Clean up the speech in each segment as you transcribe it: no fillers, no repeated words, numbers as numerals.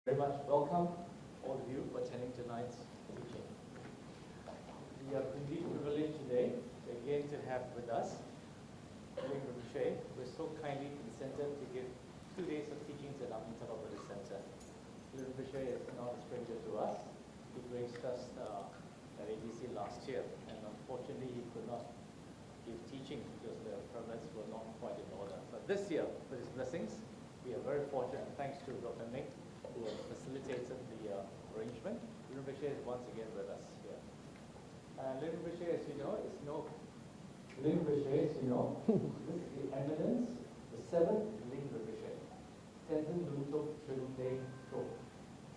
Very much welcome all of you for attending tonight's teaching. We are indeed privileged today again to have with us Ling Rinpoche, who is so kindly consented to give 2 days of teachings at Amitabha Buddhist Center. Ling Rinpoche is not a stranger to us. He graced us at ABC last year, and unfortunately he could not give teachings because the permits were not quite in order. But this year, with his blessings, we are very fortunate, and thanks to Dr. Nick, who has facilitated the arrangement. Ling Rinpoche is once again with us here. Ling Rinpoche, as you know, this is the Eminence, the 7th Ling Rinpoche, Tenzin Lungtok Chulung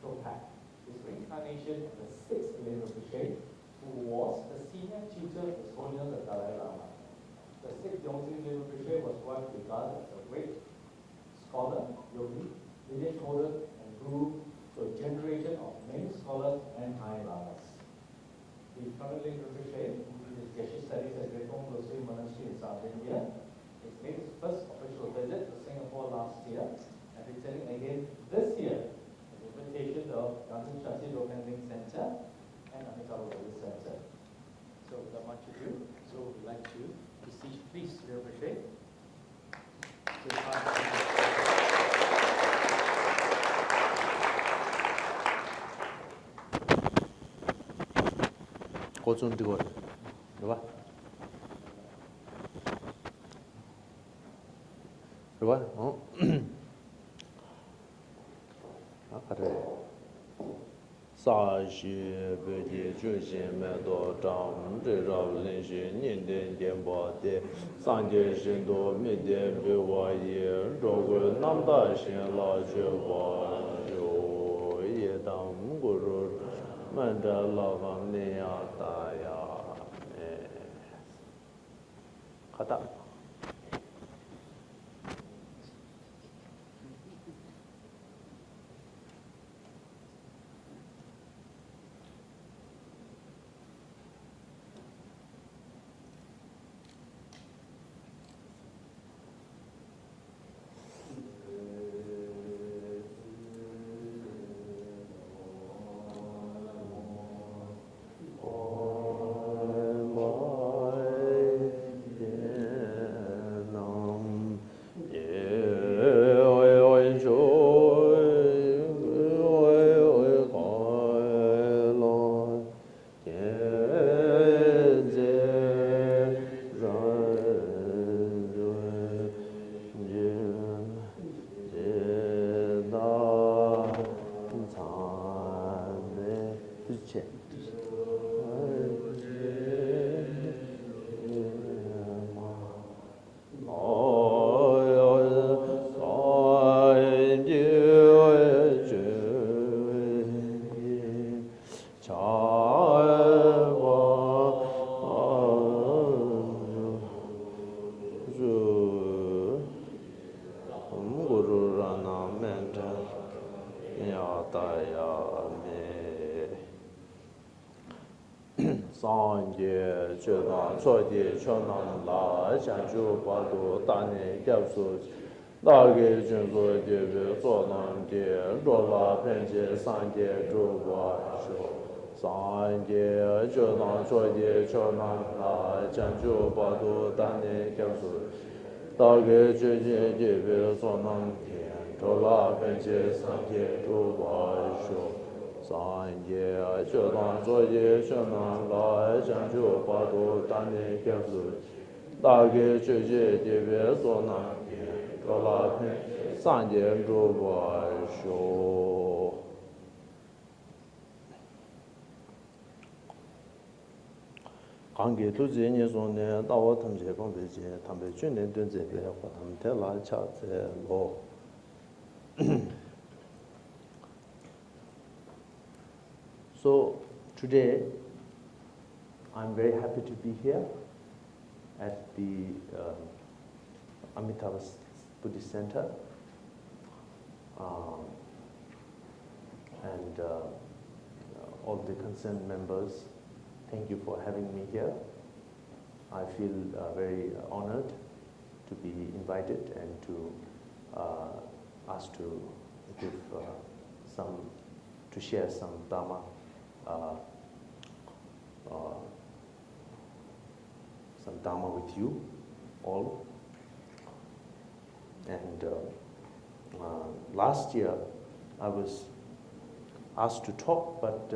Chopak, his reincarnation of the 6th Ling Rinpoche, who was the senior tutor of His Holiness the Dalai Lama. The 6th Yongzheng Ling Rinpoche was one regarded as a great scholar, yogi, lineage holder, grew to a generation of many scholars and high lamas. The current Ling Rinpoche, who did his Geshe studies at Great Home Muslim Monastery in South India, has made his first official visit to Singapore last year and returning again this year at the invitation of Gansen Shakti Dokan Ling Center and Amitabha Buddhist Center. So without much ado, we'd like to beseech, please, Ling Rinpoche, 고좀 뜨거, 이봐. 그래. 사시 베디 주심에도 잠들어 린시 닌된 덴바데 상제 신도 미데 비와예 로고 남다신 라주바 요 예담 구루 만달라밤니야다야 가다 초디 초남라 장주 바도 단에 겹수 나게 준소 제베 소남제 로라 펜제 상제 주바쇼 상제 조나 초디 초남라 장주 바도 단에 겹수 나게 준제 제베 소남제 로라 펜제 상제 주바쇼 상제 조나 조제 초남라 장주 바도 단에 겹수 나게 주제 제베 소남제 로라 펜 상제 주바쇼 관계 도제니 손에 나와 탐제 공대제 탐배 준내 된제베 화탐텔라 차제로 So today, I'm very happy to be here at the Amitabha Buddhist Center, and all the concerned members. Thank you for having me here. I feel very honored to be invited and to asked to give to share some Dharma, with you all. And last year I was asked to talk, but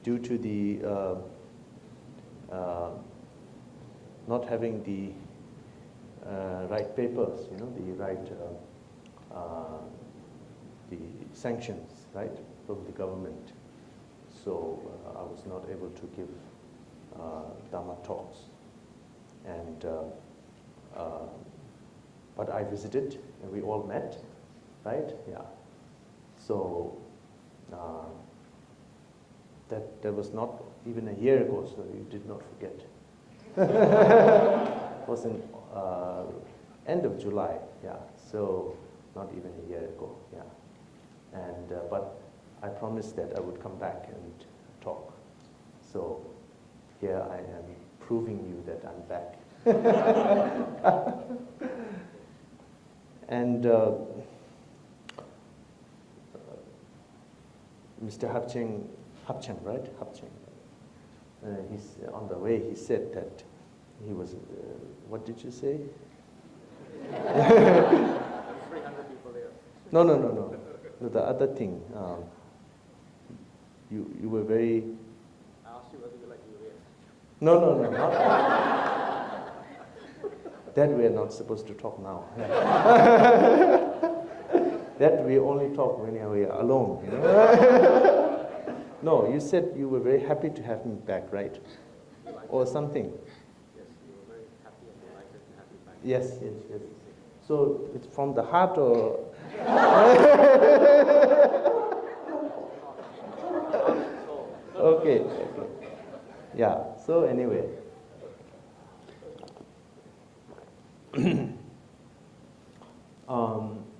due to the not having the right papers, the right the sanctions, right, from the government. So I was not able to give Dharma talks. And but I visited, and we all met, right? Yeah. So that was not even a year ago, so you did not forget. It was in end of July, yeah. So not even a year ago, yeah. And but I promised that I would come back and talk. So here I am proving you that I'm back. And Mr. Hapcheng, right? Hapcheng. He's on the way. He said that he was. What did you say? 300 people there. No. The other thing. You were very. I asked you whether you like urine. No. Not that we are not supposed to talk now. That we only talk when we are alone. No, you said you were very happy to have me back, right? Or something. Yes, you were very happy and delighted to have you back. Yes. So it's from the heart, or? Okay. Yeah. So anyway.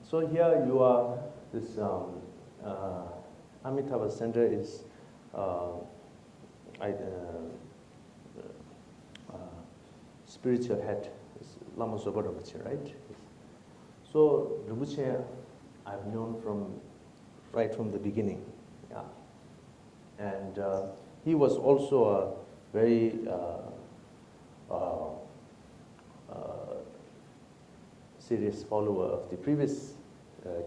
So here you are. This Amitabha Center is spiritual head is Lama Zopa Rinpoche, right? So Rinpoche I've known right from the beginning, yeah. And he was also a very serious follower of the previous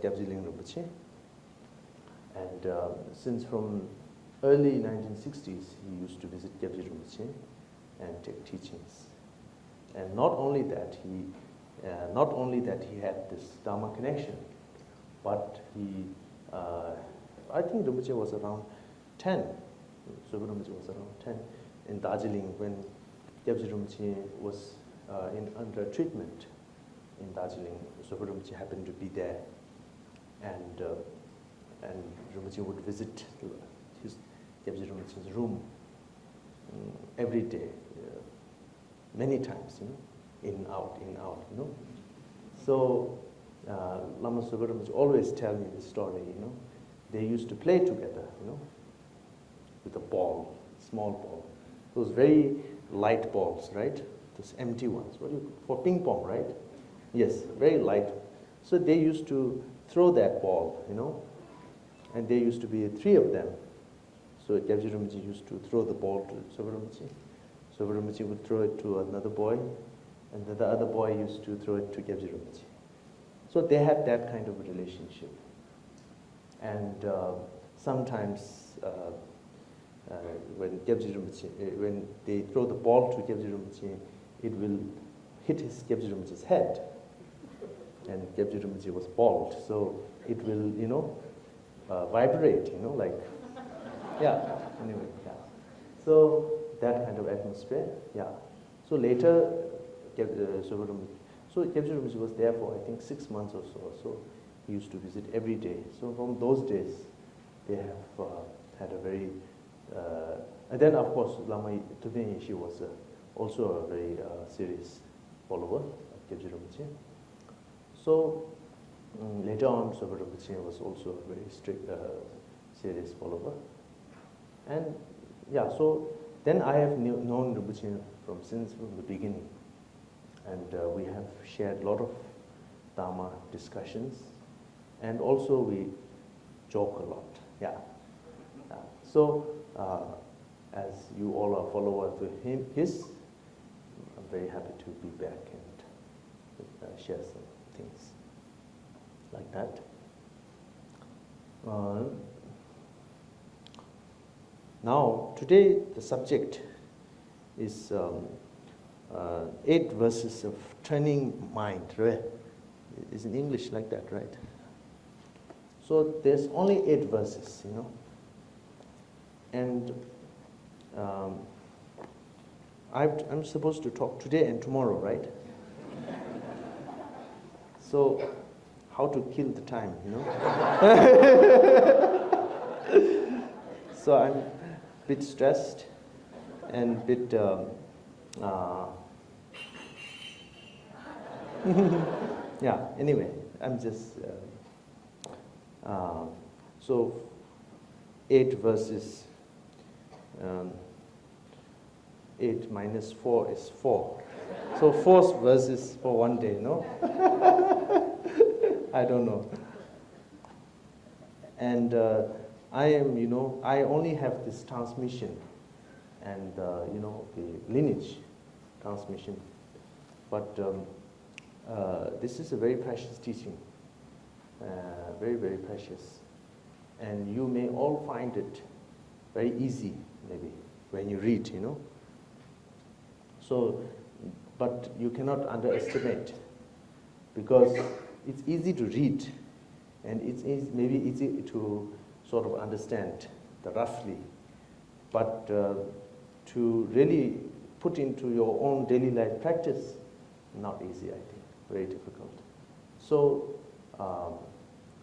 Gyabje Ling Rinpoche. And since from early 1960s, he used to visit Gyabje Rinpoche and take teachings. And not only that he had this Dharma connection, but he, I think Rinpoche was around 10. Zopa Rinpoche was around 10 in Darjeeling when Gyabje Rinpoche was under treatment in Darjeeling. Zopa Rinpoche happened to be there, and Rinpoche would visit his Gyabje Rinpoche's room every day, many times, in, out. So Lama Zopa Rinpoche always tell me this story, They used to play together, with a ball, small ball. Those very light balls, right? Those empty ones. For ping pong, right? Yes, very light. So they used to throw that ball, and there used to be 3 of them. So Gyabje Rinpoche used to throw the ball to Zopa Rinpoche. Zopa Rinpoche would throw it to another boy, and then the other boy used to throw it to Gyabje Rinpoche. So they had that kind of a relationship. And sometimes when they throw the ball to Gyabje Rinpoche, it will hit his Gyabje Rinpoche's head. And Gyabje Rinpoche was bald, so it will, vibrate, like, yeah, anyway, yeah. So that kind of atmosphere, yeah. So later, Gyabje Rinpoche was there for, I think, 6 months or so. He used to visit every day. So from those days, they have had a very, and then of course, Lama Tupen Yeshe was also a very serious follower of Gyabje Rinpoche. So later on, Zopa Rinpoche was also a very strict, serious follower. And yeah, so then I have known Rinpoche from the beginning. And we have shared a lot of Dharma discussions. And also we joke a lot. Yeah. So, as you all are followers with his, I'm very happy to be back and share some things like that. Now, today the subject is 8 verses of turning mind. Right? It's in English like that, right? So there's only 8 verses, and I'm supposed to talk today and tomorrow, right? So how to kill the time, So I'm a bit stressed and a bit yeah, anyway, I'm just so 8 verses, 8 minus 4 is 4. So 4 verses for one day, no? I don't know. And I am, I only have this transmission and, the lineage transmission. But this is a very precious teaching, very, very precious. And you may all find it very easy, maybe, when you read, So, but you cannot underestimate, because it's easy to read, and it's maybe easy to sort of understand the roughly, but to really put into your own daily life practice, not easy, I think, very difficult. So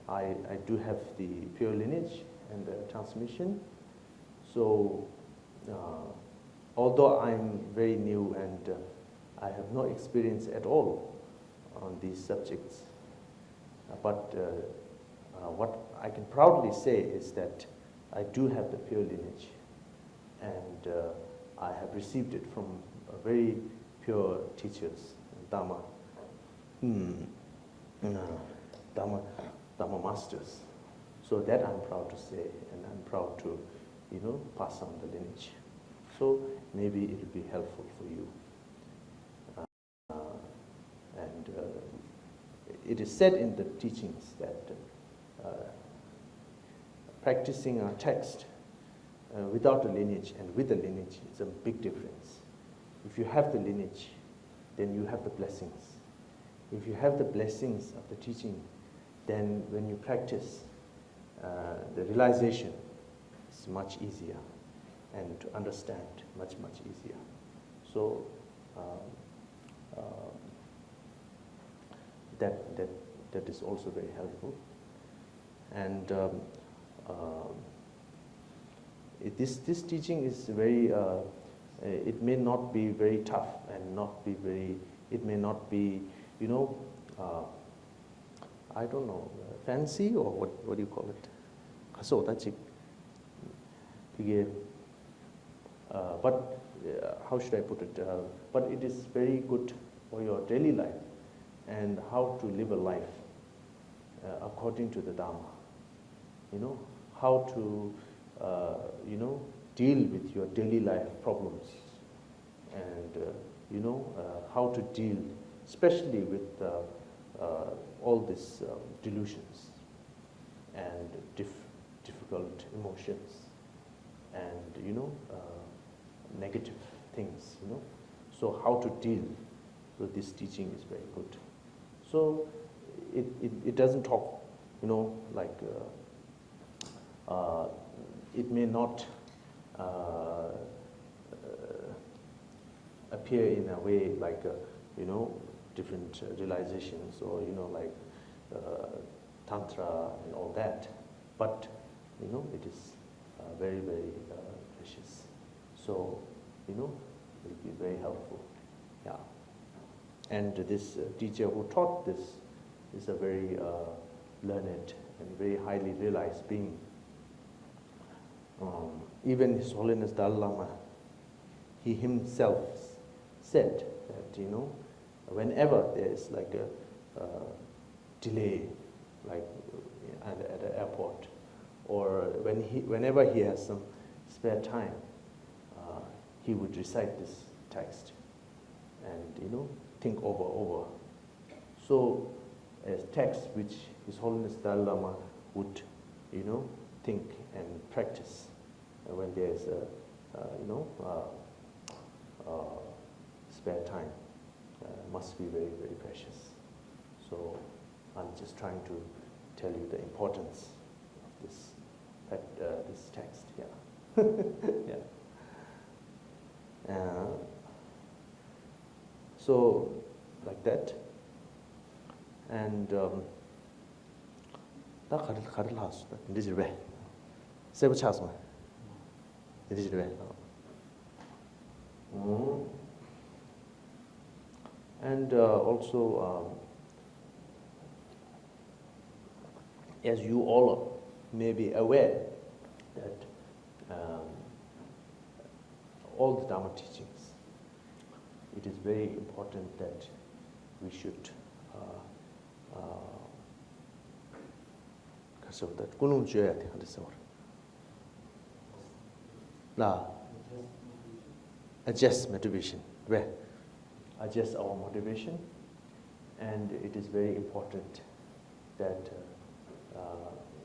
I do have the pure lineage and the transmission. So although I'm very new and I have no experience at all on these subjects, but what I can proudly say is that I do have the pure lineage, and I have received it from very pure teachers, Dhamma masters. So that I'm proud to say, and I'm proud to, pass on the lineage. So maybe it will be helpful for you. And it is said in the teachings that practicing our text without a lineage and with a lineage is a big difference. If you have the lineage, then you have the blessings. If you have the blessings of the teaching, then when you practice, the realization is much easier, and to understand much, much easier. So that is also very helpful. And this teaching is very, it may not be very tough and not be very, it may not be, I don't know, fancy, or what do you call it? But how should I put it? But it is very good for your daily life and how to live a life according to the Dhamma. How to, deal with your daily life problems, and, how to deal, especially with all these delusions and difficult emotions and, negative things, So how to deal with this teaching is very good. So it doesn't talk, like it may not appear in a way like, different realizations or, like Tantra and all that. But, it is very, very precious. So, it will be very helpful. Yeah. And this teacher who taught this is a very learned and very highly realized being. Even His Holiness Dalai Lama, he himself said that, whenever there is like a delay, like at the airport, or whenever he has some spare time, he would recite this text and think over. So a text which His Holiness Dalai Lama would think and practice when there is spare time must be very, very precious. So I'm just trying to tell you the importance of this text. Yeah. Yeah. So like that, and 다 가를 하수. 이제 왜? 세부 차서. 이제 왜? And also, as you all may be aware, that all the Dharma teachings, it is very important that we should adjust motivation. Where? Adjust our motivation, and it is very important that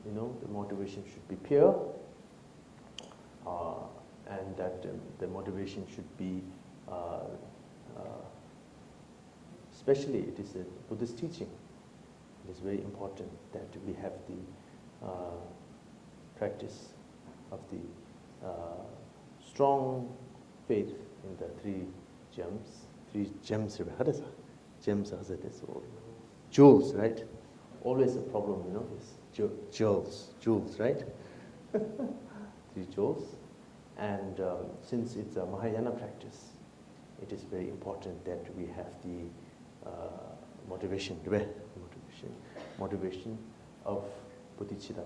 the motivation should be pure, and that the motivation should be, especially it is a Buddhist teaching. It is very important that we have the practice of the strong faith in the three gems. Three gems, gems are jewels, right? Always a problem, is jewels, right? Three jewels. And since it's a Mahayana practice, it is very important that we have the motivation of bodhicitta.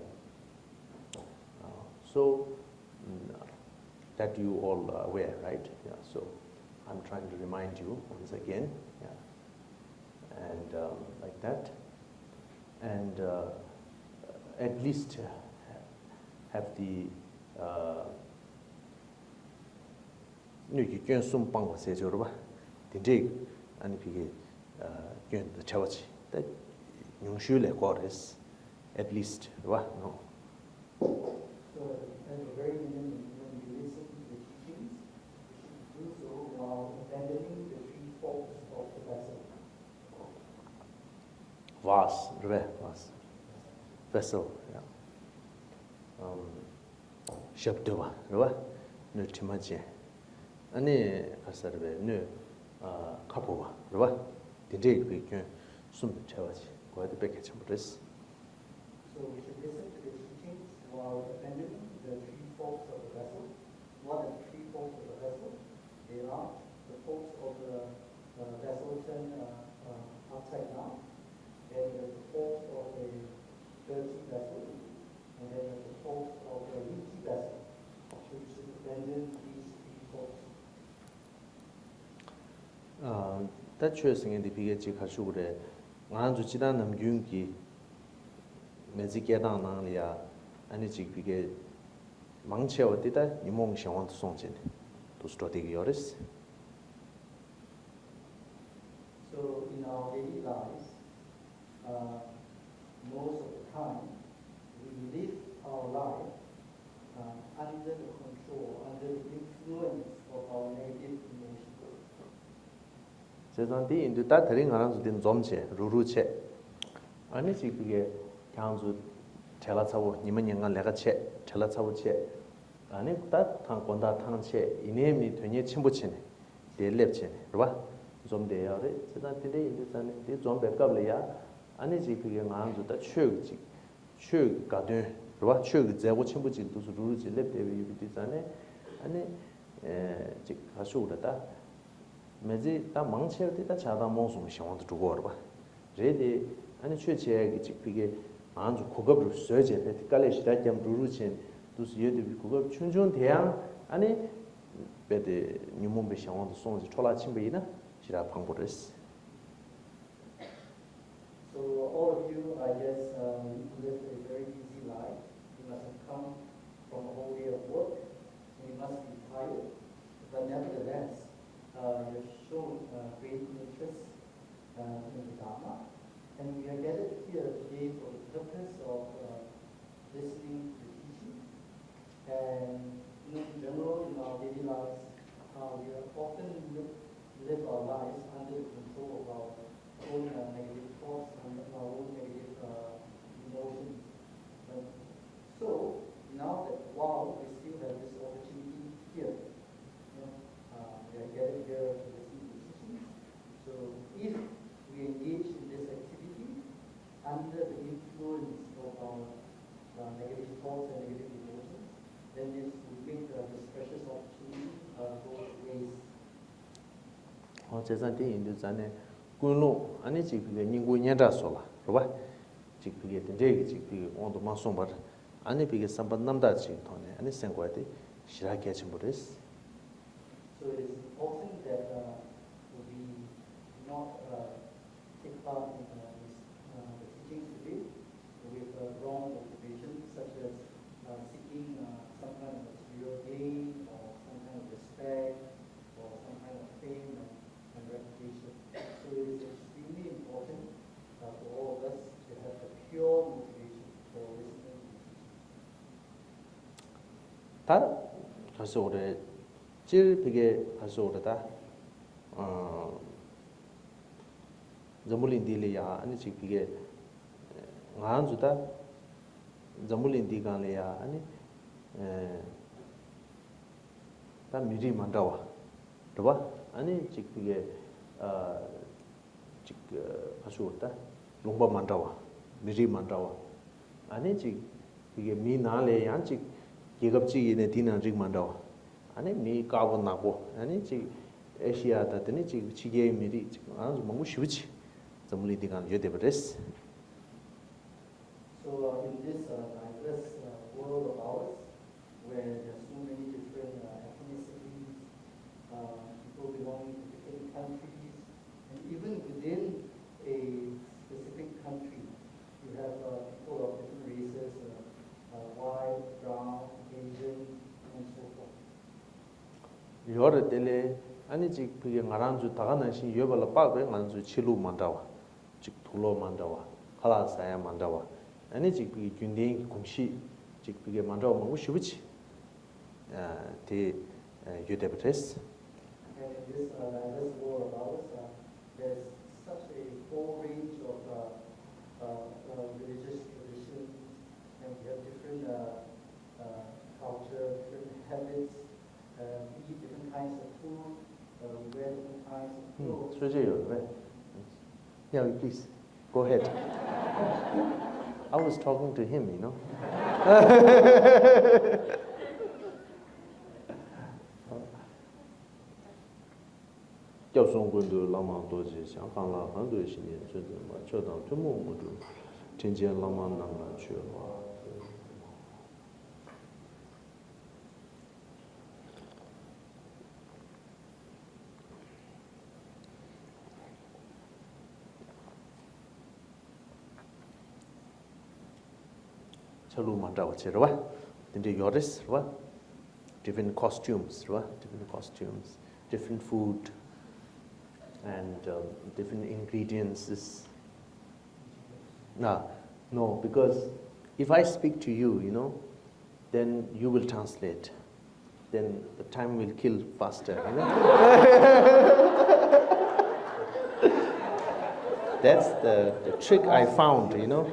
So that you all are aware, right? Yeah. So I'm trying to remind you once again, yeah. And like that, and at least have the you some pang say joruba, the and pig the chawachi that you shule chorus at least, no. So at the very beginning, when you listen to the teachings, you should do so while abandoning the three forks of the vessel. Vessel, yeah. Shabdova, no timaji. Ani kasarve, no kapova, the day we can sum chawachi, go at the package of this. So we should listen to the teachings while abandoning the three forks of the vessel. What are the three forks of the vessel? They are the forks of the vessel turned upside down. Then there's the forks of a dirty vessel. And then there's the forks of a leaky vessel. So we should abandon these three forks. That choosing in the PhD Kashure, Anjuchidan and Yungi, Mezikiadan Anglia, and it's big Mangcheo did that, you mong shall want to songs to study yours. So in our daily lives, most of the time, we live our life under the control, under the influence of our negative emotions. 세상에 인도 다들인 하나도 된 좀체 루루체 아니 지그게 강주 텔라차고 님은 영간 내가 체 텔라차고 체 아니 다 탄권다 탄체 이내미 되니 침부치네 델랩체네 봐 좀 돼야래 세상에 인도 산에 좀 백갑래야 아니 지그게 강주 다 최지 최가돼 봐 최그 제고 침부치도 루루지 랩대비 유비디산에 아니 지 가수우다 매지 다 망치어도 다 자다 몽송 시원도 두고 봐. 제디 아니 최체하게 직비게 아주 고급으로 써제 베티칼에 시다점 루루친 두스 예도 고급 춘준 대양 아니 베데 뉴몬베 시원도 송지 촐라친 베이나 시라 방보르스. So all of you, I guess, live a very easy life. You must have come must be tired, but nevertheless, you have shown great interest in the Dharma. And we are gathered here today for the purpose of listening to the teaching. And in general, in our daily lives, we are often live our lives under the control of our own negative thoughts and our own negative emotions. So now that while we still have this opportunity here, we are gathered here to listen to the teachings. So if we engage in this activity under the influence of our negative thoughts and negative emotions, then this will make this precious opportunity go to waste. 제산티 인도산에 군로 아니 지비게 닝고냐다 솔라 로바 지비게 된제기 지비게 온도 마송바 아니 비게 삼반 남다 지토네 아니 생고야데 시라게 침부레스. So it is important that we not take part in the teachings today with wrong motivation, such as seeking some kind of material gain or some kind of respect or some kind of fame and reputation. So it is extremely important for all of us to have a pure motivation for listening to the teaching. 다 가서 오래 질 비게 가서 오래다 자물린디리야 아니 지비게 간주다 자물린디간래야 아니 다 미리 만다와 도바 아니 지비게 직 가서 오다 롱바 만다와 미리 만다와 아니 지비게 미나래 양직 예급지기네 디난직 만다와 아니 미 까고 나고 아니 지 에시아다 드니 지 지게 미리 아주 뭔가 쉬우지 자물린디간 여대버레스. So in this diverse world of ours, where there are so many different ethnicities, people belonging to different countries, and even within a specific country, you have people of different races, white, brown, Asian, and so forth. 요르 때레 아니 지 그게 나란주 다가난시 여발라 빠베 난주 칠루 만다와 직 돌로 만다와 칼라사야 만다와 아니 지 그게 균대인 공시 지 그게 만다와 먹고 싶지 대 유데브테스. And in this diverse world of ours, there's such a whole range of religious traditions, and we have different culture, different habits, we eat different kinds of food, we wear different kinds of clothes. 소재요. 왜? Yeah, please go ahead. I was talking to him, you know. 교송군도 라마도지 상황라 한도 신이 저도 뭐 저도 좀 뭐도 진지한 라마 남나 주요. Chalu mandawa chirwa, into yoris, different costumes, different food, and different ingredients. No, because if I speak to you, you know, then you will translate. Then the time will kill faster, you know. That's the trick I found, you know.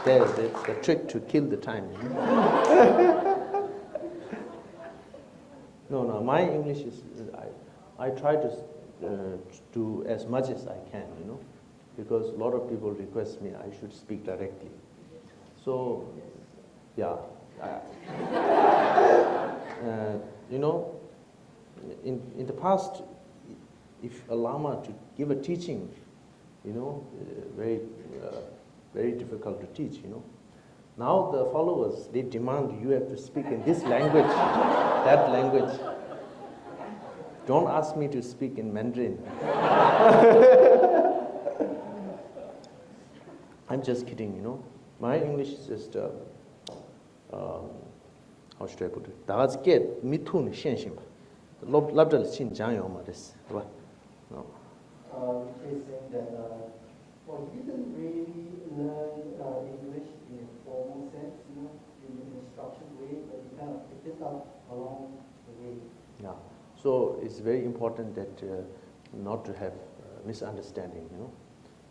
That's the trick to kill the time. No, my English is, I try to do as much as I can, you know, because a lot of people request me I should speak directly. So, yeah. You know, in the past, if a Lama to give a teaching, you know, very difficult to teach, you know. Now the followers, they demand you have to speak in this language, that language. Don't ask me to speak in Mandarin. I'm just kidding, you know. My English is just, how should I put it? 다 같이 get 미투는 현실. 랍들 신장요 말이스. 봐. Which is saying that, well, he didn't really learn English in a formal sense, you know, in an instruction way, but he kind of picked it up along the way. Yeah. So it's very important that not to have misunderstanding, you know.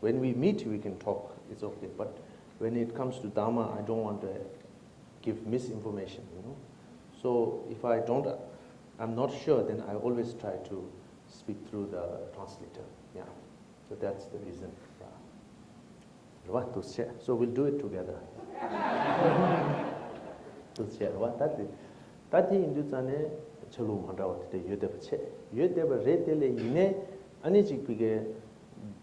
When we meet, we can talk, it's okay. But when it comes to Dharma, I don't want to give misinformation, you know. So if I'm not sure, then I always try to speak through the translator. Yeah. So that's the reason. Yeah. So we'll do it together. Tati induzane chalo mandawa te yodeba che. Yodeba re tele yine ani chikpige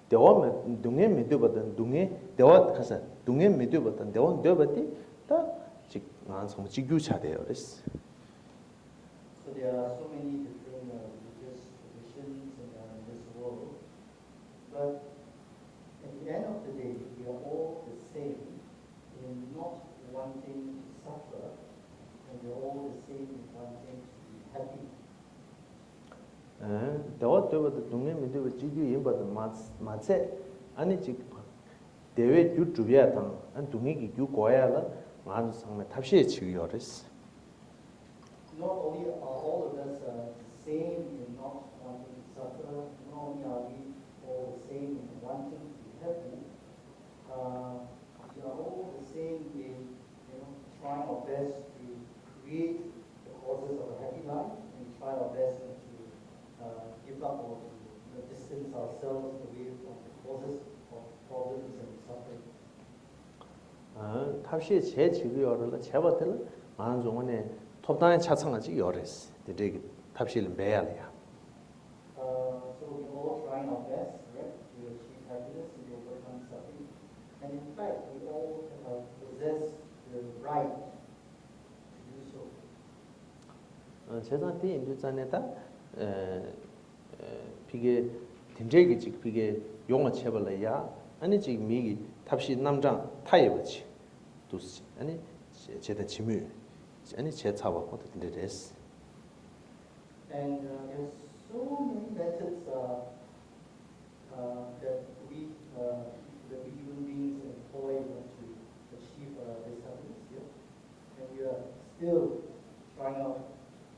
dewa dunge medubatan dunge dewa khasa dunge medubatan dewa dobati ta chik ngan som chigyu chadeyo res. So there are so many different religious traditions in this world, but at the end of the day, we are all the same in not wanting to suffer, and we are all the same in wanting to be happy. Dewa dobata dunge meduba chigyu yimbata matse ani chik dewe gyu dhubya tang an dunge ki gyu goya la ngan sangme tabshiye chigyo res. Not only are all of us the same in not wanting to suffer, not only are we all the same in wanting to be happy, we are all the same in trying our best to create the causes of a happy life and try our best to give up or to distance ourselves away from the causes of problems and suffering. tabshiye che chigyo la chebatel ngan zongone 톱단에 차창하지 요레스. 되게 탑실 매야래야. So we all trying our best, right, to achieve happiness and overcome suffering. And in fact, we all possess the right to do so. 제단티 인주잔에다 비게 딘제기 직 비게 용어 쳐벌래야 아니 지 미기 탑시 남장 타이버지. 두스 아니 제다 지무 아니 제 차와 어떻게 됐어? And there's so many methods that we human beings employ to achieve this happiness. Yeah? And we are still trying out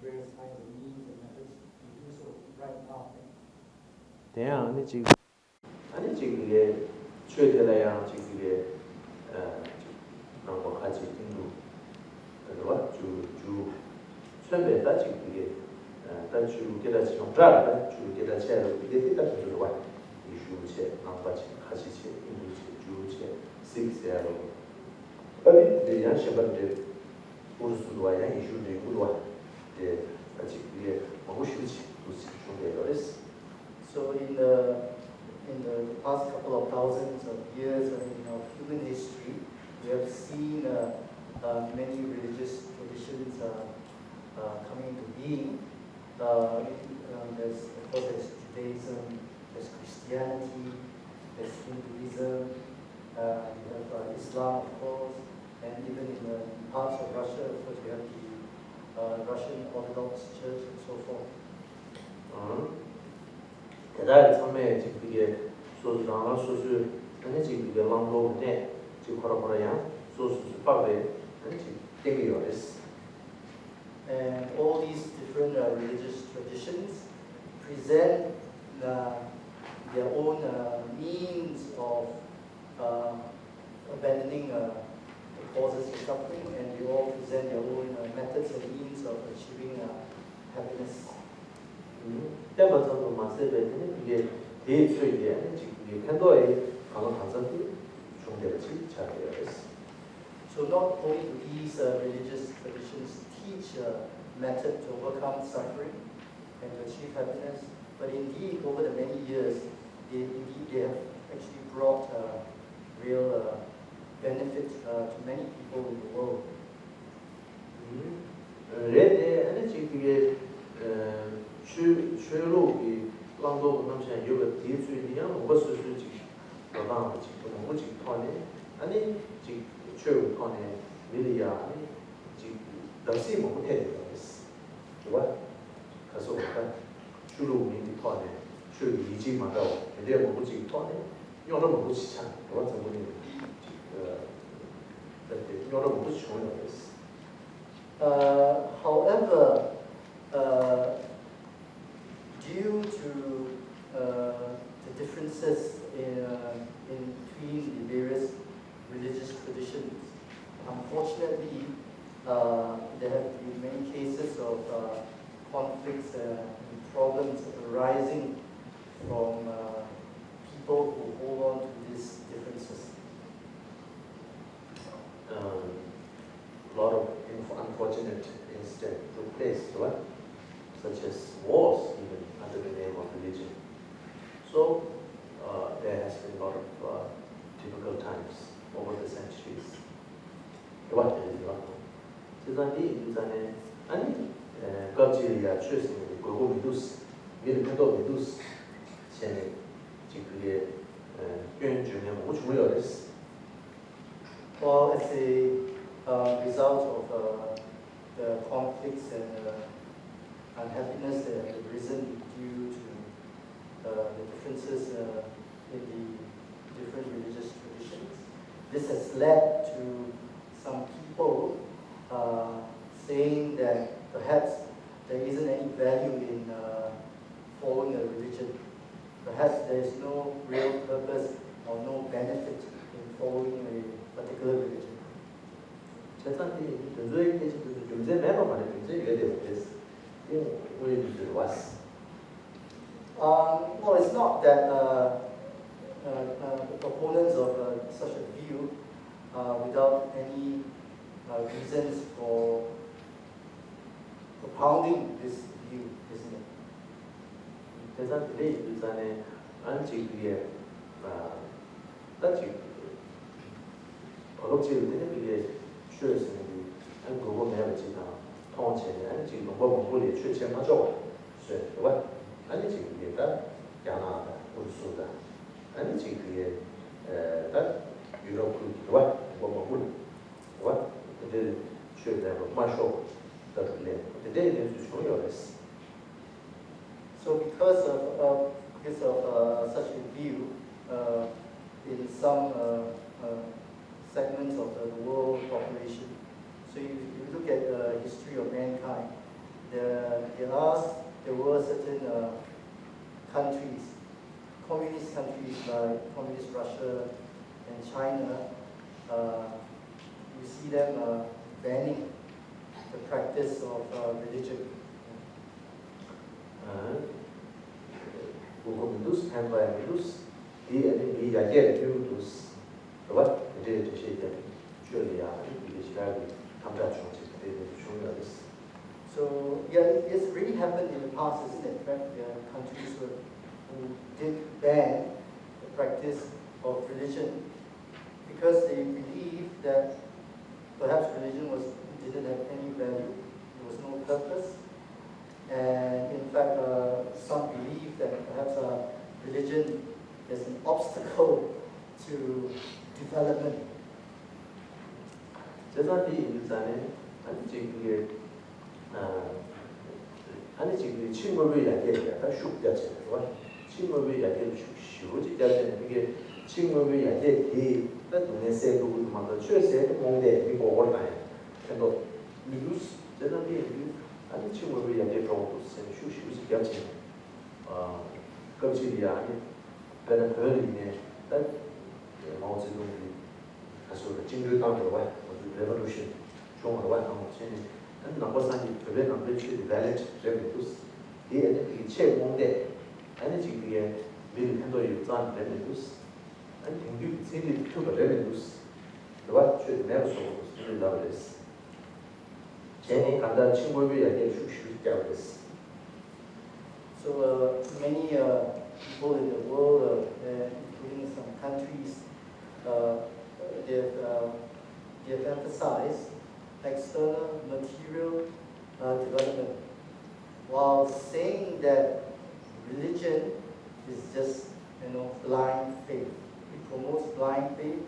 various kinds of means and methods to do so right now. 대야 아니 지금 이게 최대라야 지금 이게 그런 거 같이 등록 그거 주 선배다 지금 이게 단추 게다지 용자라 주 게다지 이게 딱 들어와 이슈체 남바치 같이체 인도체 주체 식세로 빨리 대야 셔버데 우르스도 와야 이슈데 우르와 데 같이 이게 먹고 싶지 무슨 중대로스. So in the past couple of thousands of years in our human history, we have seen many religious traditions coming into being. There's Judaism, there's Christianity, there's Hinduism, we have Islam, of course, and even in parts of Russia, of course, we have the Russian Orthodox Church and so forth. 대단히 처음에 지금 이게 소수랑 소수 아니 지금 이게 망로인데 지금 걸어버려야 소수 수박에 아니 지금 되게요레스. And all these different religious traditions present their own means of abandoning the causes of suffering, and they all present their own methods and means of achieving happiness. 때부터도 마세베는 이게 대초이게 지금 이게 캔도에 강한 관점이 중대를 차려야겠어. So not only do these religious traditions teach a method to overcome suffering and to achieve happiness, but indeed over the many years, they have actually brought real benefit to many people in the world. 레데 아니 지금 이게 최로기 랑도 남자 요가 뒤주이냐 뭐서 수지 너랑 지금 뭐지 토네 아니 지 최로 토네 미리야 아니 지 다시 뭐 못해 됐어 좋아 가서 봐 주로 미리 토네 최 이지 맞다고 근데 뭐지 토네 요는 뭐지 참 그런 정도는 요는 뭐지 좋은 거 됐어 However, due to the differences in between the various religious traditions, unfortunately, there have been many cases of conflicts and problems arising from people who hold on to these differences. A lot of unfortunate incidents took place, right? Such as wars, even under the name of religion. So there has been a lot of difficult times over the centuries. What is it? 세상이 인간의 아니 갑질이야 최선의 고고 미두스 미르도 미두스 쟤네 지금의 표현 중에 뭐 중요해요. Well, as a result of the conflicts and unhappiness that have arisen due to the differences in the different religious traditions, this has led to some people saying that perhaps there isn't any value in following a religion. Perhaps there is no real purpose or no benefit in following a particular religion. 세상이 전도에 계신 분들 경제 매번 많이 경제 이게 되었어. 이게 우리 분들 왔어. Well, it's not that the proponents of such a view without any reasons for propounding this view, isn't it? 세상들이 일단에 안지기에 따지 어렵지 않은 게 최선의 한국어 매력이나 통치는 안지 농업 공부에 최첨하죠. 그래서 아니 지금 이게 다 야나다 우수다 아니 지금 다 유럽 그와 뭐 와 근데 최대로 마셔 다들래 근데 이제 중요했어. So because of such a view in some segments of the world population, so you look at the history of mankind, there were certain countries, communist countries like communist Russia and China, you see them banning the practice of religion. Buddhist empire Buddhist the idea Buddhist what 이제 제시된 주요야 이게 시작이 감자 중앙지 중요하겠어. So yeah, it's really happened in the past, isn't it? There are countries who did ban the practice of religion because they believed that perhaps religion didn't have any value, there was no purpose, and in fact some believe that perhaps religion is an obstacle to development. 세상이 일단에 아니 지금 친구를 이야기해야 다 숙자잖아. 친구를 이야기를 쉬우지 자잖아. 이게 친구를 이야기해 다 돈에 세고 만도 최세 뭔데 이거 얼마야. 그래도 미루스 세상이 아니 친구를 이야기해 줘 쉬우지 자잖아. 껍질이야 아니 그런 별이네. 딱 마오쩌둥이 가서 진주 땅으로 와. revolution 중앙으로 와. and number one prevent number two valid revenues. The energy check one day, energy be will handle your time revenues, and you see the two revenues. The what should never so really love this. Jenny and the Chimboy again should tell this. So many people in the world, including some countries, they've emphasized external material development while saying that religion is just, blind faith. It promotes blind faith.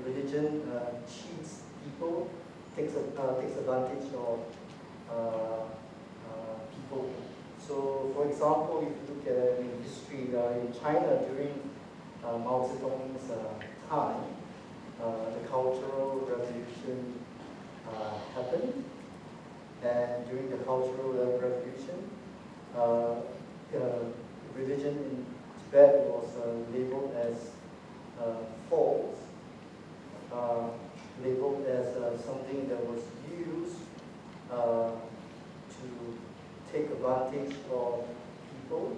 Religion cheats people, takes advantage of people. So, for example, if you look at in history, in China during Mao Zedong's time, the Cultural Revolution happened, and during the Cultural Revolution, religion in Tibet was labeled as false, labeled as something that was used to take advantage of people,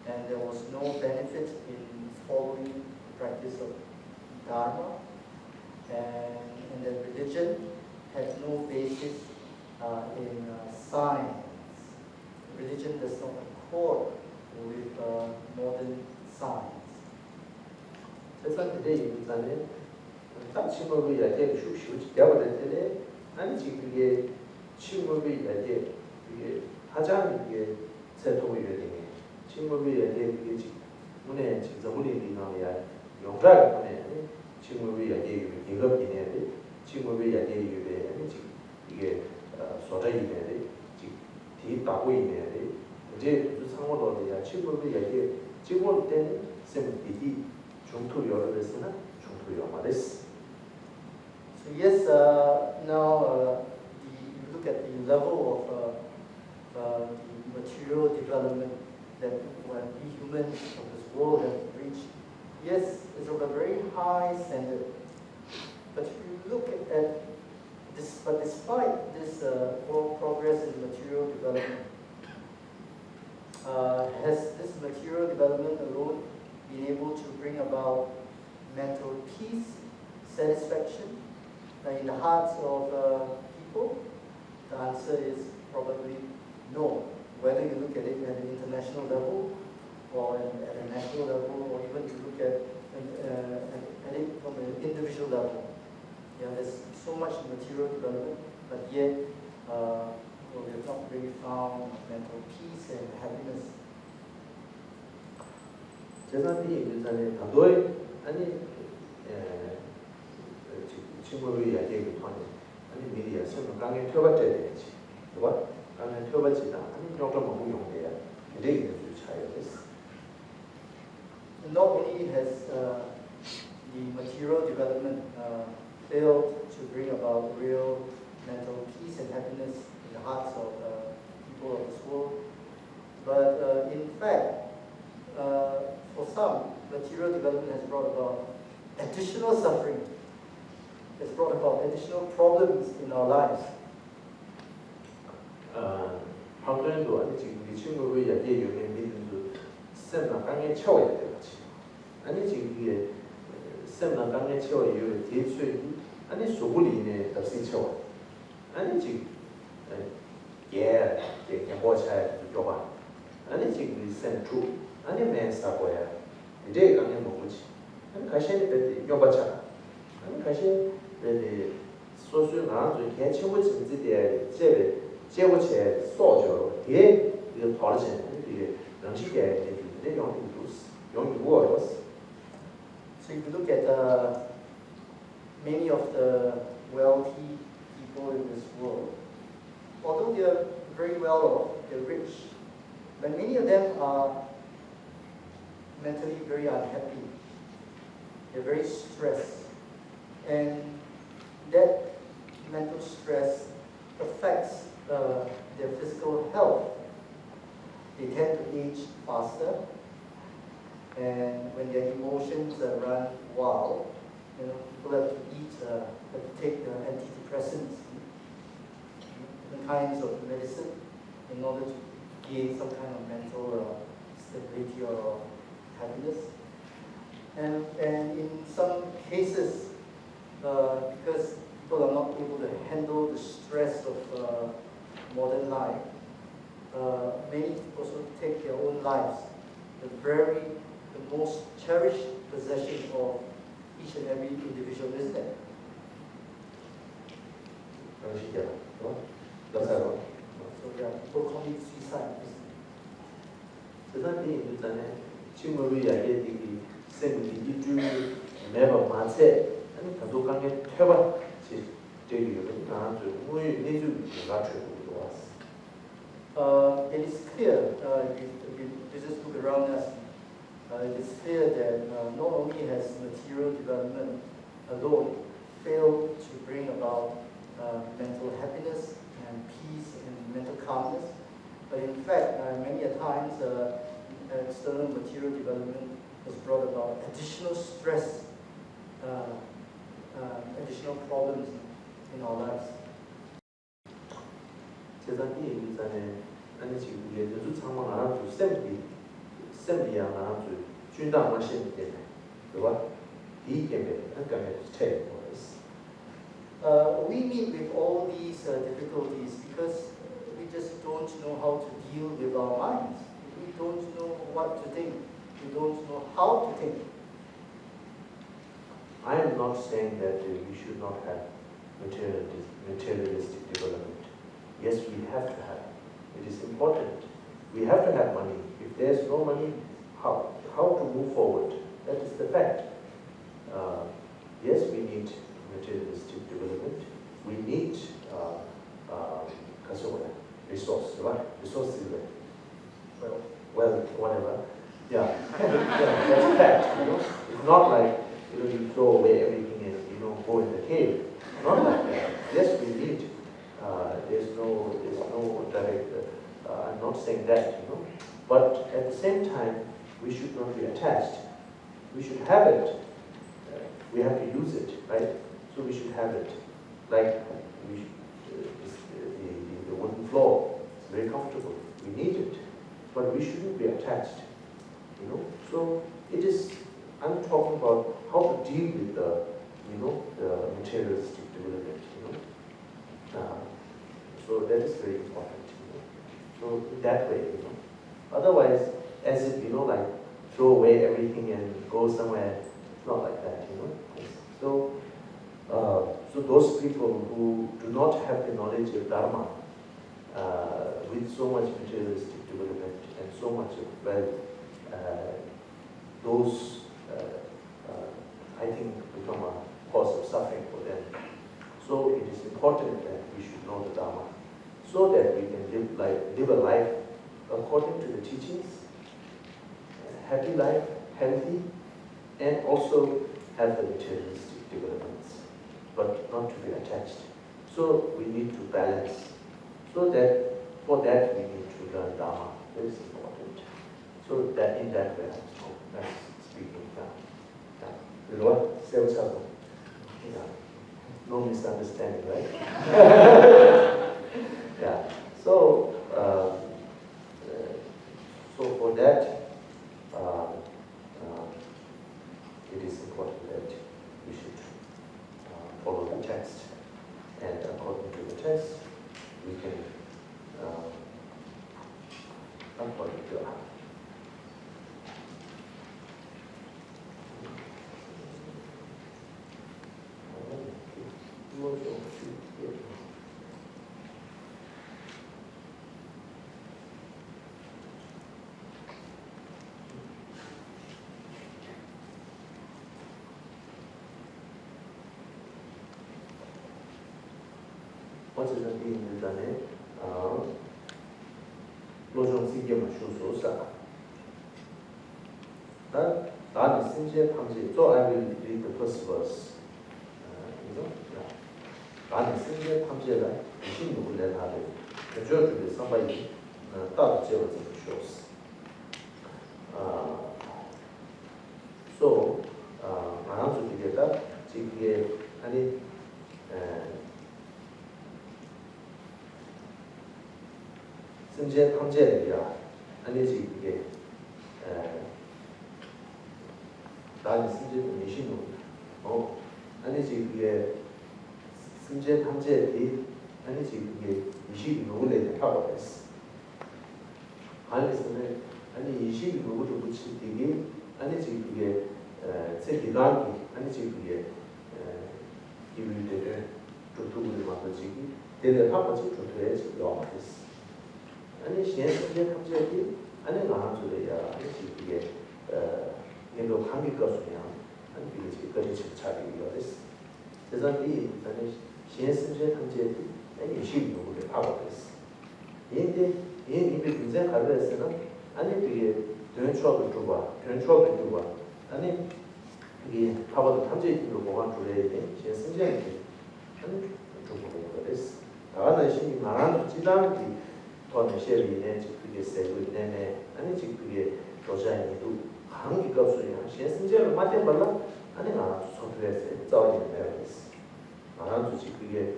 and there was no benefit in following the practice of Dharma, and that religion has no basis in science. Religion does not accord with modern science. 세상 그대 인자는 딱 친구를 이야기해 주시고 대화가 될 때에 아니 지금 그게 친구를 이야기해 그게 가장 이게 세토가 이야기해 친구를 이야기해 그게 지금 문에 지금 문이 리나야 용자가 문에 친구를 이야기해 이거기네 친구를 이야기해 이게 지금 이게 소다 이네 지금 뒤 따고 있네 이제 무슨 상관없이야 친구를 이야기해 친구 때는 셈비디 중투 여러분들은 중투 영화です. So yes, now you look at the level of the material development that when we humans of this world have reached. Yes, it's of a very high standard. But if you look at this, but despite this progress in material development, has this material development alone been able to bring about mental peace, satisfaction in the hearts of people? The answer is probably no. Whether you look at it at an international level, or at a national level, or even you look at it from an individual level. Yeah, there's so much material development, but yet we have not really found mental peace and happiness. 세상이 인자는 다도의 아니 친구를 이야기하기 전에 아니 미디어 선거 강에 펴봤어야 되지. 그거 강에 펴봤지다. 아니 조금 너무 용돼야. 이게 좀 차이였어. Not only has the material development failed to bring about real mental peace and happiness in the hearts of people of this world, but in fact, for some, material development has brought about additional suffering. It's brought about additional problems in our lives. 방금도 아니 지금 이 친구를 이야기해 주는 믿음도 쌤랑 강에 채워야 되겠지. 아니 지금 이게 쌤랑 강에 채워야 대수이 아니 소불이네 답시 채워. 아니 지금 예 뭐차에 줘봐. 아니 지금 이 센투 아니 맨사 거야. 이제 강에 먹지. 아니 가시에 때 요바차. 아니 가시 네 소수 나도 개체고 진지대 제보체 소죠. 예 이거 벌어지는 이게 정식에 이제 용도스. So if you look at many of the wealthy people in this world, although they are very well off, they're rich, but many of them are mentally very unhappy. They're very stressed. And that mental stress affects their physical health. They tend to age faster. And when their emotions run wild, people have to eat, have to take antidepressants, different kinds of medicine in order to gain some kind of mental stability or happiness. And in some cases, because people are not able to handle the stress of modern life, many also take their own lives. The most cherished possession of each and every individual is there. So yeah, people commit suicide. times. 세상에 있잖아요. 친구를 이야기했더니 쌤이 이주 매번 만세 아니 가족관계 퇴바 되게 나한테 우리 내주 가지고 왔어. It is clear, this is look around us, it is clear that not only has material development alone failed to bring about mental happiness and peace and mental calmness, but in fact, many a times external material development has brought about additional stress, additional problems in our lives. 세상에 있잖아요. 아니 지금 이게 요즘 상황 알아도 쌤이야 알아도 준다고 하시는데 그거 이 게임에 한가에 체 We meet with all these difficulties because we just don't know how to deal with our minds. We don't know what to think. We don't know how to think. I am not saying that we should not have materialistic development. Yes, we have to have. It is important. We have to have money. If there's no money, how to move forward? That is the fact. Yes, we need materialistic development. We need resource, right? Resources, well, whatever. Yeah, yeah, that's fact. You know, it's not like you throw away everything and go in the cave. Not like that. Yes, we need. There's no direct. I'm not saying that, but at the same time, we should not be attached. We should have it. We have to use it, right? So we should have it. Like the wooden floor, it's very comfortable. We need it, but we shouldn't be attached. So it is. I'm talking about how to deal with the materialistic development. So that is very important. So in that way, Otherwise, as if like throw away everything and go somewhere, it's not like that. So those people who do not have the knowledge of Dharma, with so much materialistic development and so much of wealth, those I think become a cause of suffering for them. So it is important that we should know the Dharma, so that we can live a life according to the teachings, happy life, healthy, and also have the materialistic developments, but not to be attached. So we need to balance. So that for that we need to learn Dharma. That is important. So that in that way, that's speaking. You know what? Self-trouble. No misunderstanding, right? Yeah. So for that, it is important that we should follow the text, and according to the text, we can according to 어쨌든 이 일단에 로종 시계만 쇼소사 나는 신제 방지 so I will read the first verse. 나는 신제 방지가 이신 누굴래 하래. 저쪽에 somebody 따로 지어서 shows. So 나는 저기에다 지금 아니 신제 탐제야 아니지 이게 나는 신제 미신노 아니지 이게 신제 탐제이 아니지 이게 이식 노래에 타버렸어. 아니서는 아니 이식 노래도 붙이기 아니지 이게 세기간이 아니지 이게 기울이를 조투를 만들지 대대 합하지 조투에 영화했어. 아니 신신제 탐제기 아니 나한테야 이게 얘도 한국가 소리야 아니 이게 거기 집착이요 됐어 그래서 이 아니 신신제 탐제기 아니 신도를 하고 됐어 얘인데 얘 이미 굉장히 가르쳤으나 아니 그게 전초하고 두고 아니 이게 하버드 탐제기로 뭐가 줄여야 돼 신신제 아니 두고 됐어 나는 신이 말하는 지단이 또는 셰리네 그게 세고 있네 아니 지금 그게 조자이도 한국가 소리야 신신제를 맞대 발라 아니 나 소프트웨어에 짜오는 메리스 나는 지금 그게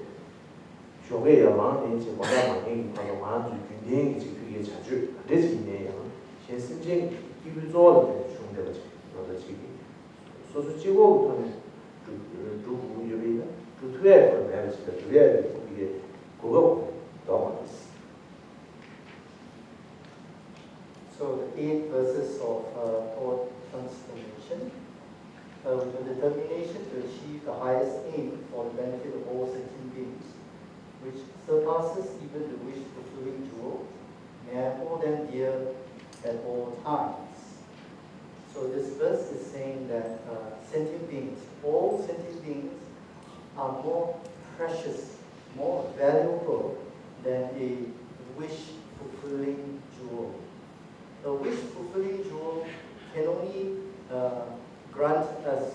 쇼게야 많이 이제 뭐가 많이 가서 많이 굉장히 지금 그게 자주 되지네요 신신제 기술적으로 중대가 지금 지금 소수 찍고 두 유리가 두 투에 메리스가 두에 이게 그거 너무 So the 8 verses of thought transformation, with the determination to achieve the highest aim for the benefit of all sentient beings, which surpasses even the wish-fulfilling jewel, may I hold them dear at all times. So this verse is saying that sentient beings, all sentient beings, are more precious, more valuable than a wish-fulfilling jewel. The wish-fulfilling jewel can only grant us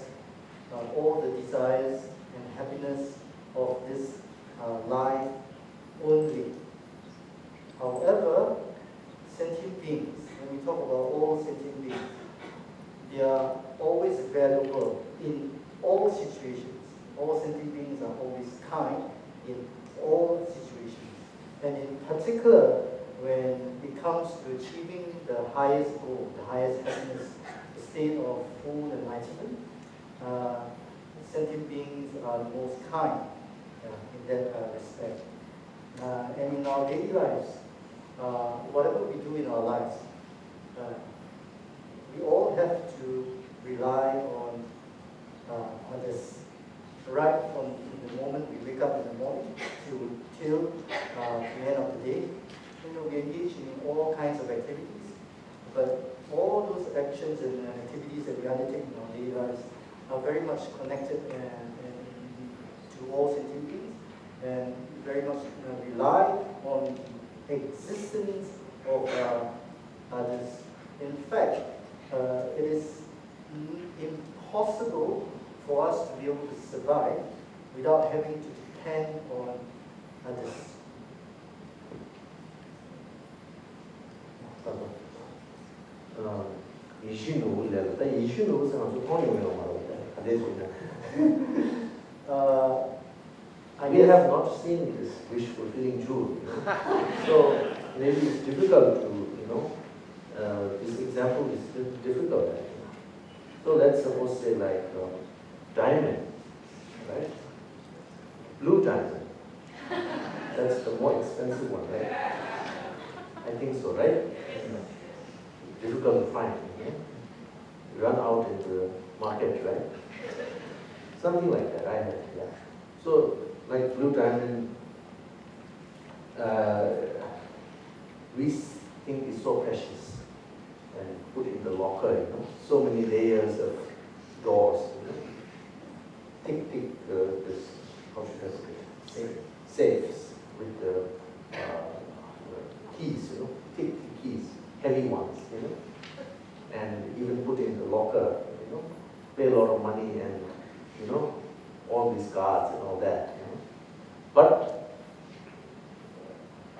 all the desires and happiness of this life only. However, sentient beings, when we talk about all sentient beings, they are always valuable in all situations. All sentient beings are always kind in all situations. And in particular, when it comes to achieving the highest goal, the highest happiness, the state of full enlightenment, sentient beings are the most kind in that respect. And in our daily lives, whatever we do in our lives, we all have to rely on others. Right from the moment we wake up in the morning till the end of the day, we engage in all kinds of activities, but all those actions and activities that we undertake in our daily lives are very much connected to all sentient beings, and very much rely on the existence of others. In fact, it is impossible for us to be able to survive without having to depend on others. We have not seen this wish-fulfilling jewel, so maybe it's difficult to, this example is difficult, I think. So let's suppose say like diamond, right? Blue diamond. That's the more expensive one, right? I think so, right? Difficult to find. Run out in the market, right? Something like that, I have, yeah. So, like blue diamond, we think is so precious and put in the locker, so many layers of doors, thick, this, how should I say, safes with the keys, thick keys, heavy ones, and even put in the locker, pay a lot of money and, all these guards and all that, But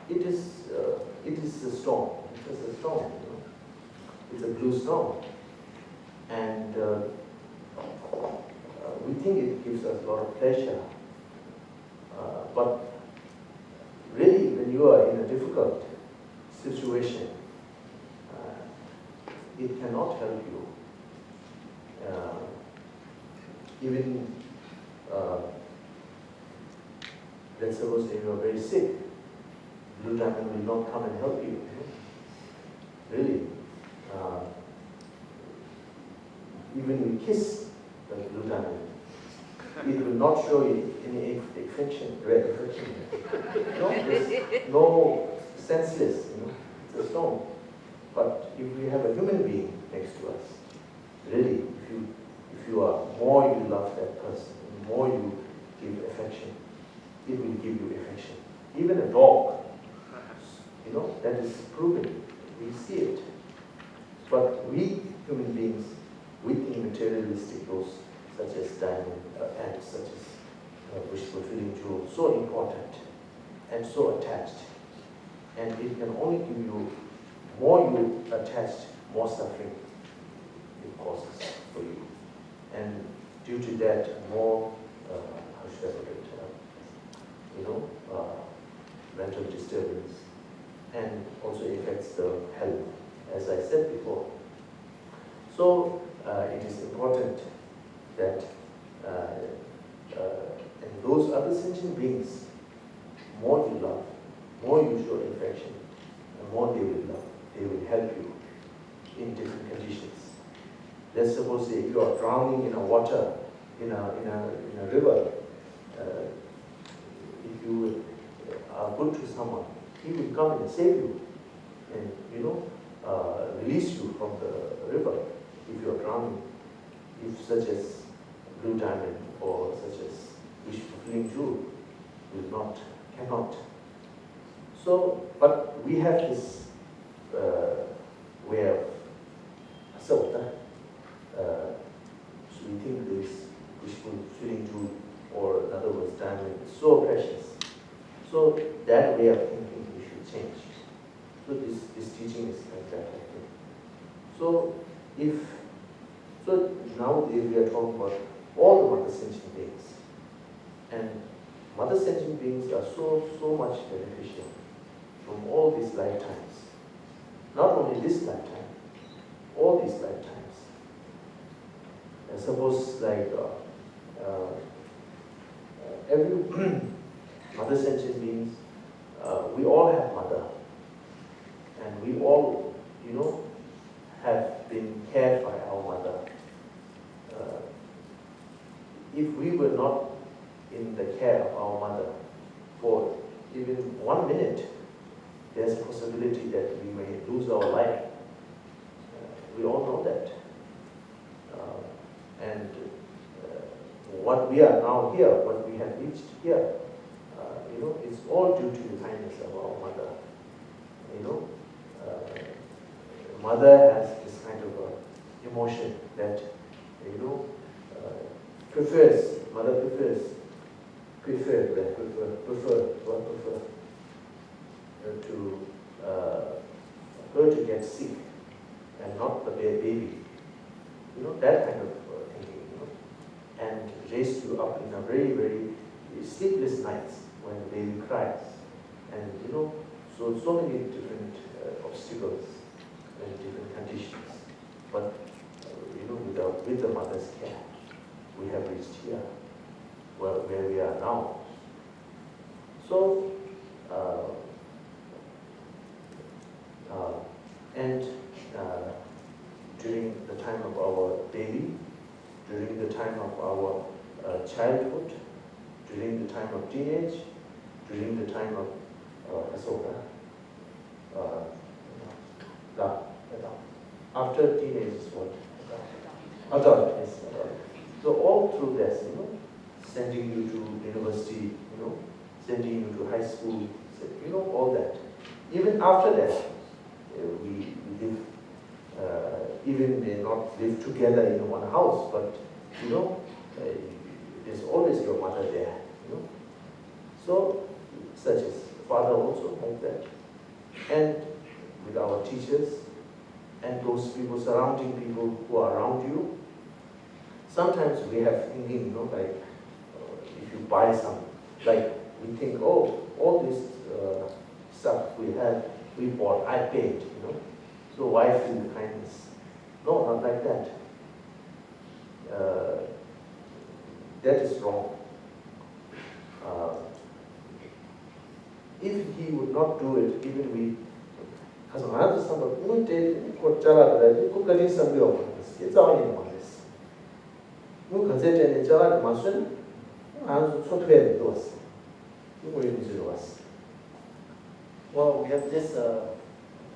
it is a stone. It is a stone. It's a blue stone, and we think it gives us a lot of pleasure. But really, when you are in a difficult situation, it cannot help you. Even let's suppose you are very sick, blue diamond will not come and help you. Really. Even we kiss the blue diamond, it will not show you any affection, red affection. No, there's no senseless, it's a stone. But if we have a human being next to us, really, if you are more you love that person, the more you give affection, it will give you affection. Even a dog, that is proven. We see it. But we human beings, with immaterialistic goods such as diamond and such as wish fulfilling jewels, so important and so attached. And it can only give you, more you attached, more suffering it causes for you. And due to that, more, how should I put it, mental disturbance, and also affects the health, as I said before. So it is important that and those other sentient beings, more you love, more you show affection, the more they will love. They will help you in different conditions. Let's suppose if you are drowning in a water, in a river, if you are good to someone, he will come and save you and release you from the river if you are drowning. If such as blue diamond or such as wish fulfilling jewel cannot. So, but we have this way of asavata. So we think this wish fulfilling jewel, or in other words, diamond, is so precious. So that way of thinking we should change. So this teaching is like that, I think. So now we are talking about all the mother sentient beings. And mother sentient beings are so much beneficial from all these lifetimes. Not only this lifetime, all these lifetimes. And suppose like every mother sentient beings, we all have mother. And we all, have been cared by our mother. If we were not in the care of our mother for even 1 minute, there's a possibility that we may lose our life. We all know that. And what we are now here, what we have reached here, it's all due to the kindness of our mother. Mother has this kind of emotion that, mother prefer to her to get sick and not the baby. That kind of thinking, and raise you up in a very, very sleepless nights when the baby cries. And so many different obstacles and different conditions. But with the mother's care, we have reached here, where we are now. So, during the time of our baby, during the time of our childhood, during the time of teenage, during the time of after teenage is what? Adult, yes, adult. So all through this, sending you to university, sending you to high school, all that. Even after that, we live, even may not live together in one house, but there's always your mother there, So, such as father also like that. And with our teachers and those people, surrounding people who are around you. Sometimes we have thinking, like if you buy some, like we think, oh, all this stuff we have, we bought, I paid, So why feel kindness? No, not like that. That is wrong. If he would not do it, even we, because I have some of it's all in one. 그제는 저가 마순 아주 초토에 놓았어. 이거 이제 놓았어. Well, we have this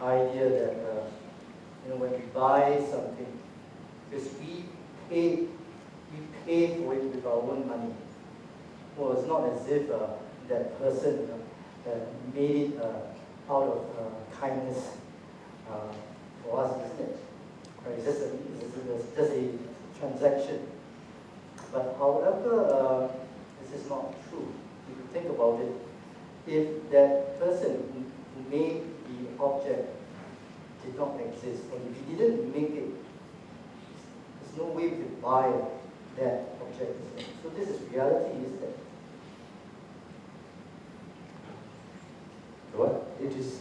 idea that when we buy something, because we pay for it with our own money. Well, it's not as if that person made it out of kindness for us, isn't it? Right? It's just a transaction. But however, this is not true. If you think about it, if that person who made the object did not exist, or if he didn't make it, there's no way to buy that object. So this is reality, isn't it? What? It is,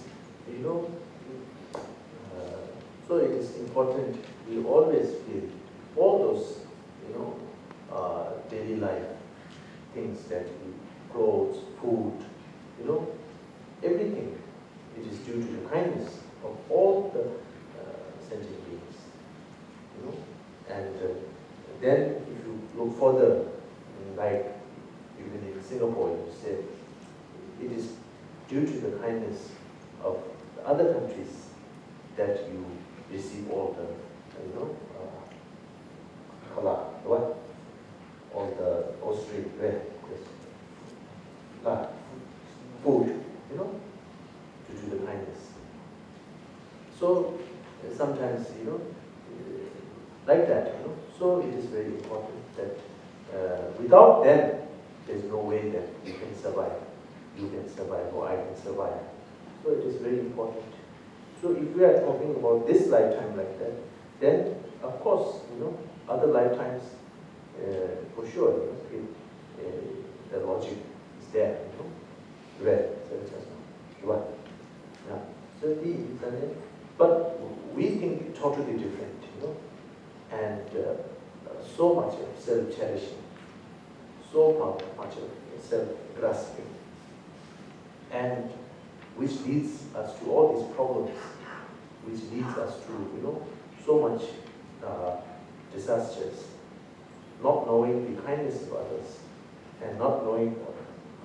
so it is important we always feel all those, daily life things that we, clothes, food, everything. It is due to the kindness of all the sentient beings, And then if you look further, like even in Singapore, you said, it is due to the kindness of the other countries that you receive all the, what? All the Austrian food, due to the kindness. So sometimes, like that, So it is very important that without them, there's no way that you can survive. You can survive or I can survive. So it is very important. So if we are talking about this lifetime like that, then of course, other lifetimes, for sure, the logic is there, Red, what? Yeah. So but we think totally different, and so much of self-cherishing, so much of self-grasping, and which leads us to all these problems, which leads us to, so much disasters, not knowing the kindness of others, and not knowing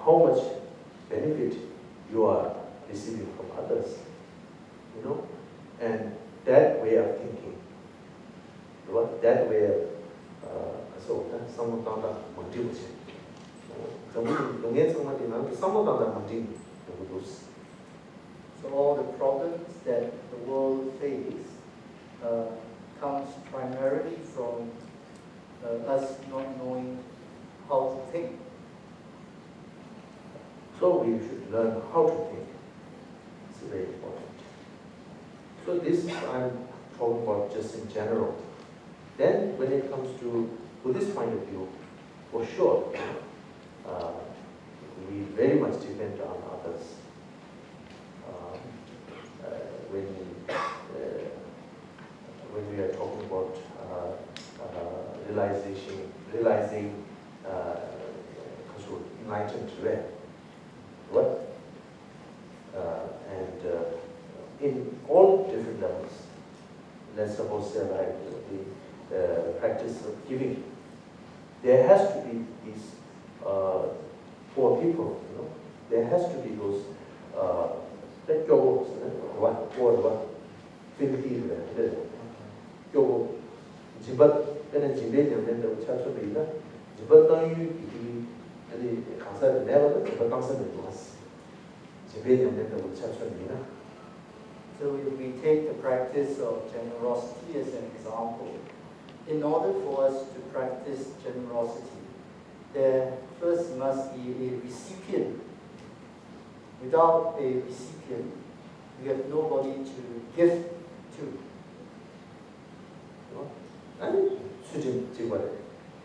how much benefit you are receiving from others, and that way of thinking, that way of someone found out So all the problems that the world faces comes primarily from us not knowing how to think. So we should learn how to think. It's very important. So this I'm talking about just in general. Then when it comes to Buddhist point of view, for sure, we very much depend on others. When we are talking about realizing enlightened way, and in all different levels, let's suppose like the practice of giving, there has to be these poor people, there has to be those So if we take the practice of generosity as an example, in order for us to practice generosity, there first must be a recipient. Without a recipient, we have nobody to give to. 아니 수준 지구래.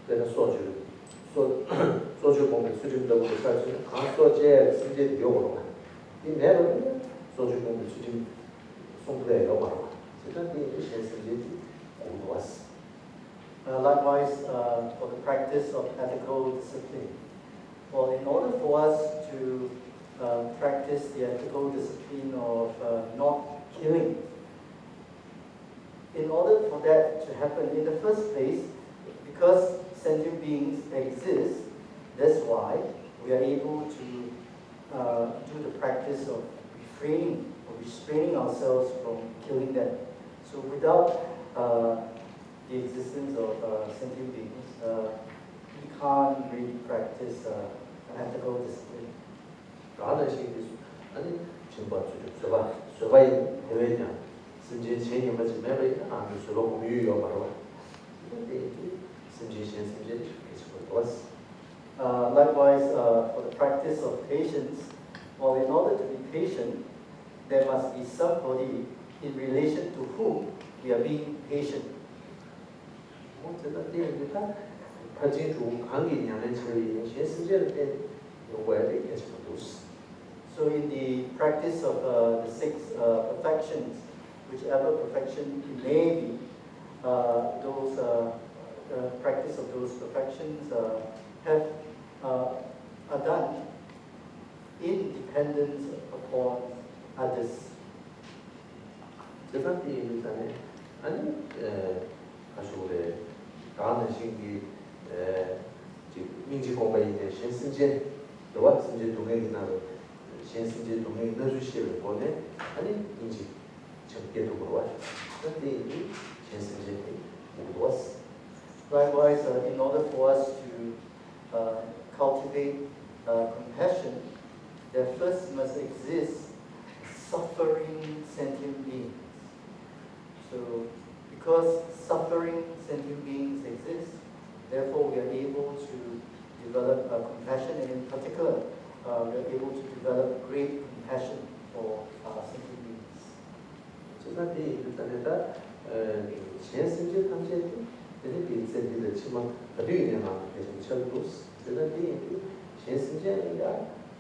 내가 소주 공부 수준도 사실 강소제 수제 용어로. 이 내가 소주 공부 수준 송부에 용어로. 일단 이 수제 공부했어. Likewise, for the practice of ethical discipline. Well, in order for us to practice the ethical discipline of not killing, in order for that to happen in the first place, because sentient beings exist, that's why we are able to do the practice of restraining ourselves from killing them. So without the existence of sentient beings, we can't really practice ethical discipline. 라는 식이 아니 전부 저바 대회냐 심지 제일 먼저 매일 아주 서로 공유요 바로 근데 심지 계속 왔어. Likewise, for the practice of patience, well, in order to be patient, there must be somebody in relation to whom we are being patient. So in the practice of the six perfections, whichever perfection it may be, the practice of those perfections are done in dependence upon others. 아니 가수래 가는 신기 민지 공부인데 신승제 너와 승제 동행이나 신승제 동행 넣어주시를 보내 아니 민지 적게도 그러와 근데 이 신승제 못 왔어. Likewise, in order for us to cultivate compassion, there first must exist suffering sentient beings. So, because suffering sentient beings exist, therefore we are able to develop compassion, and in particular, we are able to develop great compassion for sentient beings. 저한테 일단에다 신승제 탐제 근데 빈센티를 치면 어디에나 계속 철도스 그런데 신승제가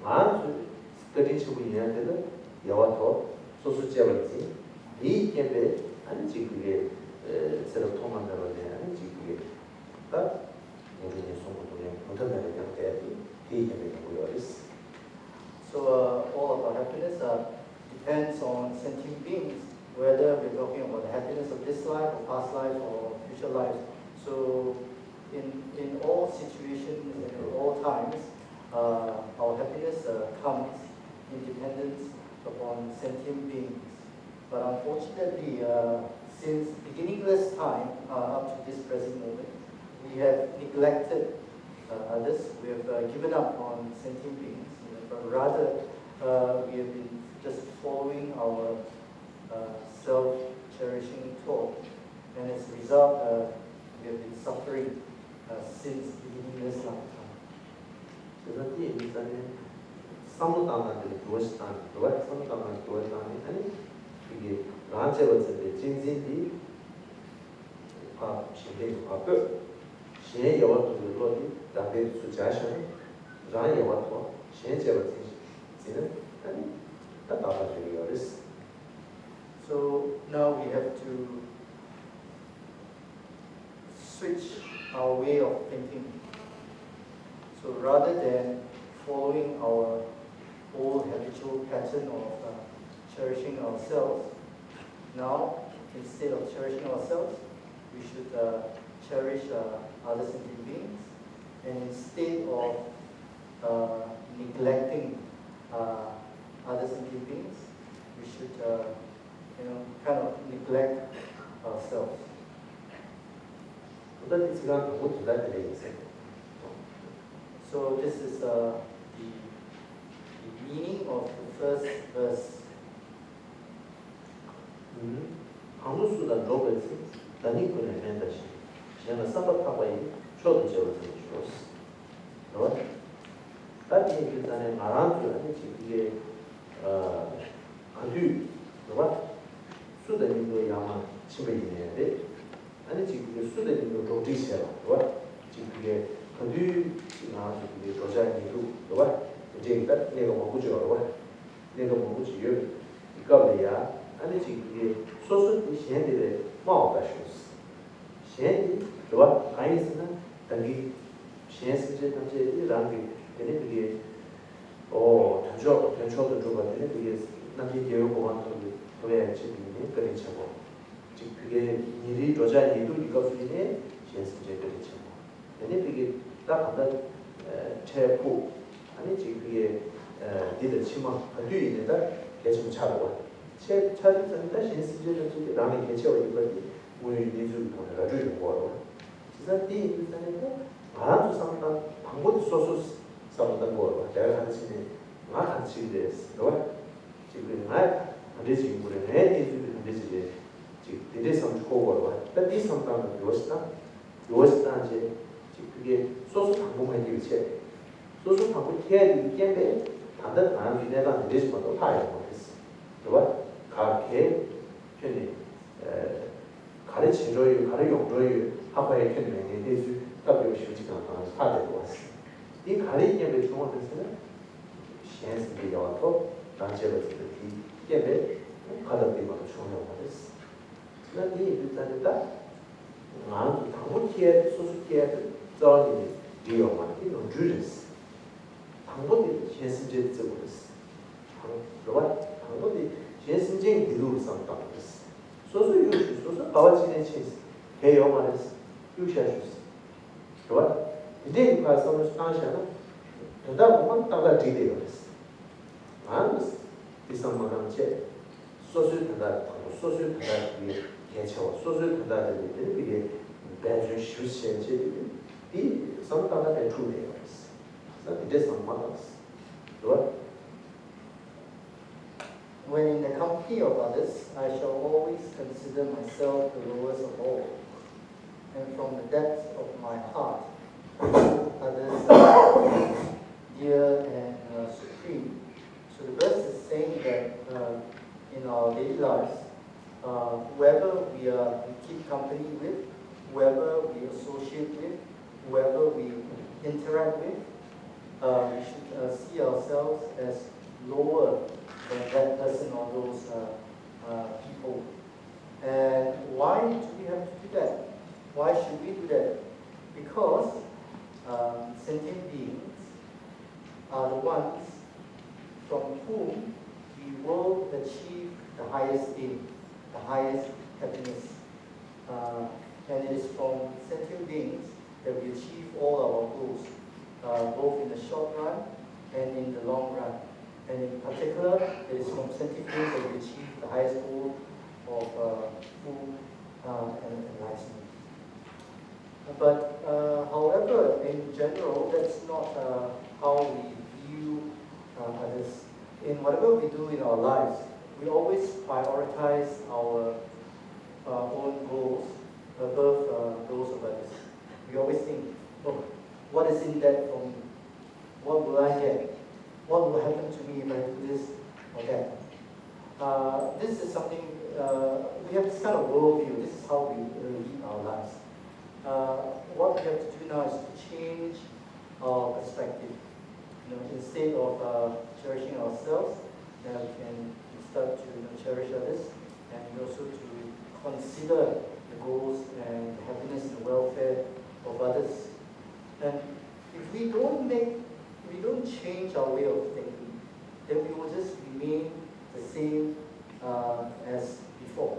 아주 그리 주부이야 되는 여와도 소수제벌지 이 게임에 아니지 그게 새로 통한다는데 아니지 그게 딱 우리의 송구동에 못한다는 게 이 게임에 보여있어. So all of our happiness depends on sentient beings, whether we're talking about the happiness of this life or past life or future lives. So in all situations and in all times, our happiness comes in dependence upon sentient beings. But unfortunately, since beginningless time up to this present moment, we have neglected others. We have given up on sentient beings, but rather we have been just following our self-cherishing thought, and as a result, we have been suffering since beginningless lifetime. 그런데 일단은 사무당한테 도시단, 사무당한테 도시단이 아니 이게 나한테 왔을 진진이 신뢰 갖고 신뢰 여와도 로디 답에 수자셔 자 여와도 신뢰 제거지 지는 아니 다 답아줘요. So now we have to switch our way of thinking. So rather than following our old habitual pattern of cherishing ourselves, now instead of cherishing ourselves, we should cherish other sentient beings, and instead of neglecting other sentient beings, we should kind of neglect ourselves. So this is the meaning of the first verse. 아무수다 로베스 다니코네 멘다시 제가 사바타바이 초도 제거서 너 다시 일단에 말한줄 아니지 이게 아주 너 수다님도 야마 치베이네데 아니지 그게 수다님도 로디시아 너 지금 그게 아주 나아서 그게 로자니도 너 이제 내가 먹고 줘라 내가 먹고 줘요 이거야 아니지 그게 소수의 시행들의 마음가시스 시행이 좋아 가이스는 단기 시행스제 단지 랑기 얘네 그게 단초도 좀 같은데 그게 남기 교육 보완도 왜 지금 그런 차고 지금 그게 일이 조자니도 이거 수준에 시행스제 그런 차고 얘네 그게 딱 한다 체포 아니지 그게 니들 치마 뒤에 있는다 개좀 차고 제 차는 다시 시제를 좀 나는 개체와 이거지 우리 리즈를 보내가 주는 거로 진짜 이 일단은 아주 상당 방법이 소소 상당 거로 내가 같이 같이 됐어 지금 나 안되지 우리는 애들이 안되지 지금 대대성 주고로 근데 이 상당은 요스다 이제 그게 소소 방법만 이렇게 소소 방법 해야 되는데 다들 안 내가 안되지 것도 다 알고 있어 그거 가게 편이 가르치로요 가르용로요 하고의 편이 대해서 답변을 쉽지가 않아서 하되고 왔어 이 가르치게 중앙에서는 시행스비 와서 단체로서 이 게임에 가득히만 중요하고 있어 그런데 이 일단은 아주 당분기에 소수기에 저기 리용만 이런 주제스 당분기 시행스비 적으로 있어 당분기 시행스비 기도를 삼다 있어 소수 유시 소수 바와지는 체스 개용만했어 유시하셨어 좋아 이제 가서는 당시에는 그다 보면 따가 되대요 그랬어 안 비상만한 채 소수 그다 소수 그다 위에 개체와 소수 그다들이 이게 배준 실시행지 이 상당한 배출돼요 그래서 이제 상관없어 좋아 When in the company of others, I shall always consider myself the lowest of all, and from the depths of my heart, others are dear and supreme. So the verse is saying that in our daily lives, whoever we keep company with, whoever we associate with, whoever we interact with, we should see ourselves as lower than that person or those people. And why do we have to do that? Why should we do that? Because sentient beings are the ones from whom we will achieve the highest aim, the highest happiness. And it is from sentient beings that we achieve all our goals, both in the short run and in the long run. And in particular, it is from sentient beings that we achieve the highest goal of full and enlightenment. But however, in general, that's not how we view others. In whatever we do in our lives, we always prioritize our own goals above those of others. We always think, oh, what is in that for me? What will I get? What will happen to me if I do this or that? This is something, we have this kind of worldview. This is how we lead our lives. What we have to do now is to change our perspective. Instead of cherishing ourselves, we can start to cherish others and also to consider the goals and the happiness and the welfare of others. And if we don't change our way of thinking, then we will just remain the same as before.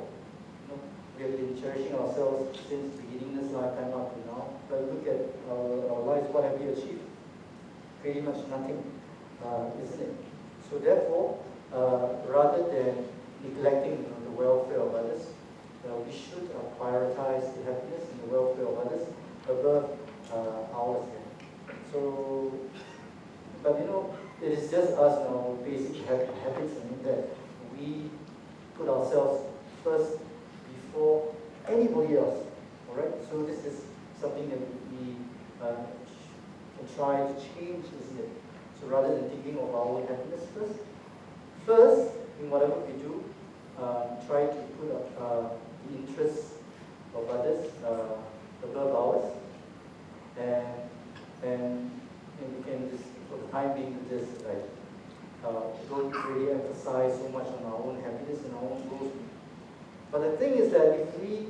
We have been cherishing ourselves since beginning this lifetime up to now. But look at our lives, what have we achieved? Pretty much nothing, isn't it? So therefore, rather than neglecting the welfare of others, we should prioritize the happiness and the welfare of others above ours. So, but it is just us and our basic habits that we put ourselves first before anybody else. All right. So this is something that we can try to change, isn't it? So rather than thinking of our own happiness first in whatever we do, try to put the interests of others above ours, and we can just, for the time being, just don't really emphasize so much on our own happiness and our own goals. But the thing is that if we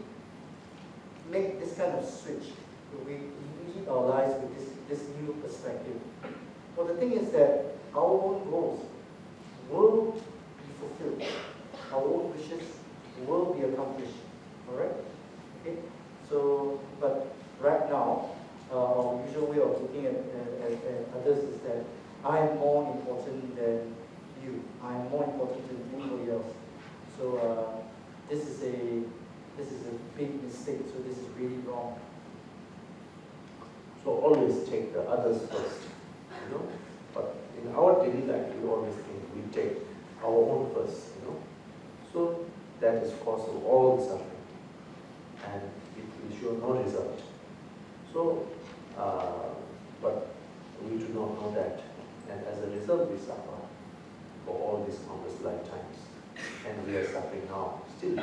make this kind of switch, we lead our lives with this new perspective. Well, the thing is that our own goals will be fulfilled. Our own wishes will be accomplished. All right? Okay? So, but right now, our usual way of looking at others is that I am more important than you. I am more important talking to anybody else. So this is a big mistake. So this is really wrong. So always take the others first, you know. But in our daily life, we always think we take our own first, you know. So that is cause of all the suffering, and it will show no result. So, but we do not know that, and as a result, we suffer for all these countless lifetimes, and we are suffering now still.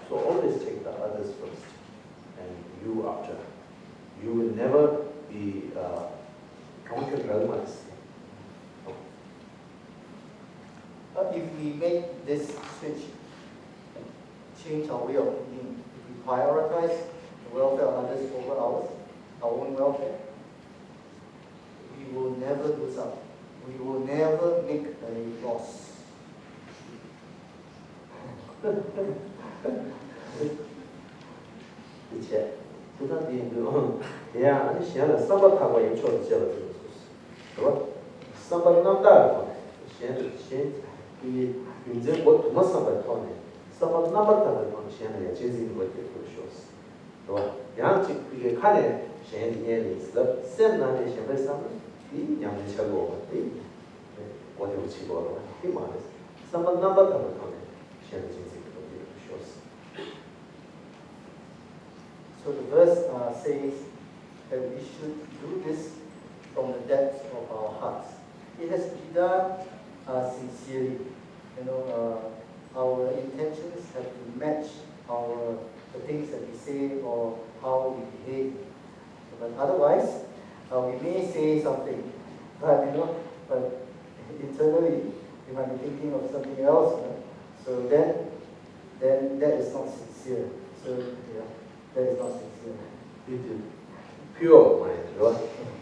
So always take the others first, and you after. You will never be If we make this switch, change our way of thinking, if we prioritize the welfare of others over ours, our own welfare, we will never lose out. We will never make a loss. 그치? 부산이 대야 아니 시야는 쌈밥하고 인초를 지어서 그거 쌈밥 남다 이 이제 뭐 도마 쌈밥 토네 쌈밥 남았다는 건 시야는 제진 거 되고 쇼스 또 양치 그게 칸에 시야는 얘는 있어 쌤나한테 시야를 쌈을 이 양을 차고 이 어디로 치고 이 말에 쌈밥 남았다는 건 시야는 제진 거 되고 쇼스. So the verse says that we should do this from the depths of our hearts. It has to be done sincerely. You know, our intentions have to match the things that we say or how we behave. But otherwise, we may say something, but but internally we might be thinking of something else. So then that is not sincere. So that is not sincere. It is pure mind, right?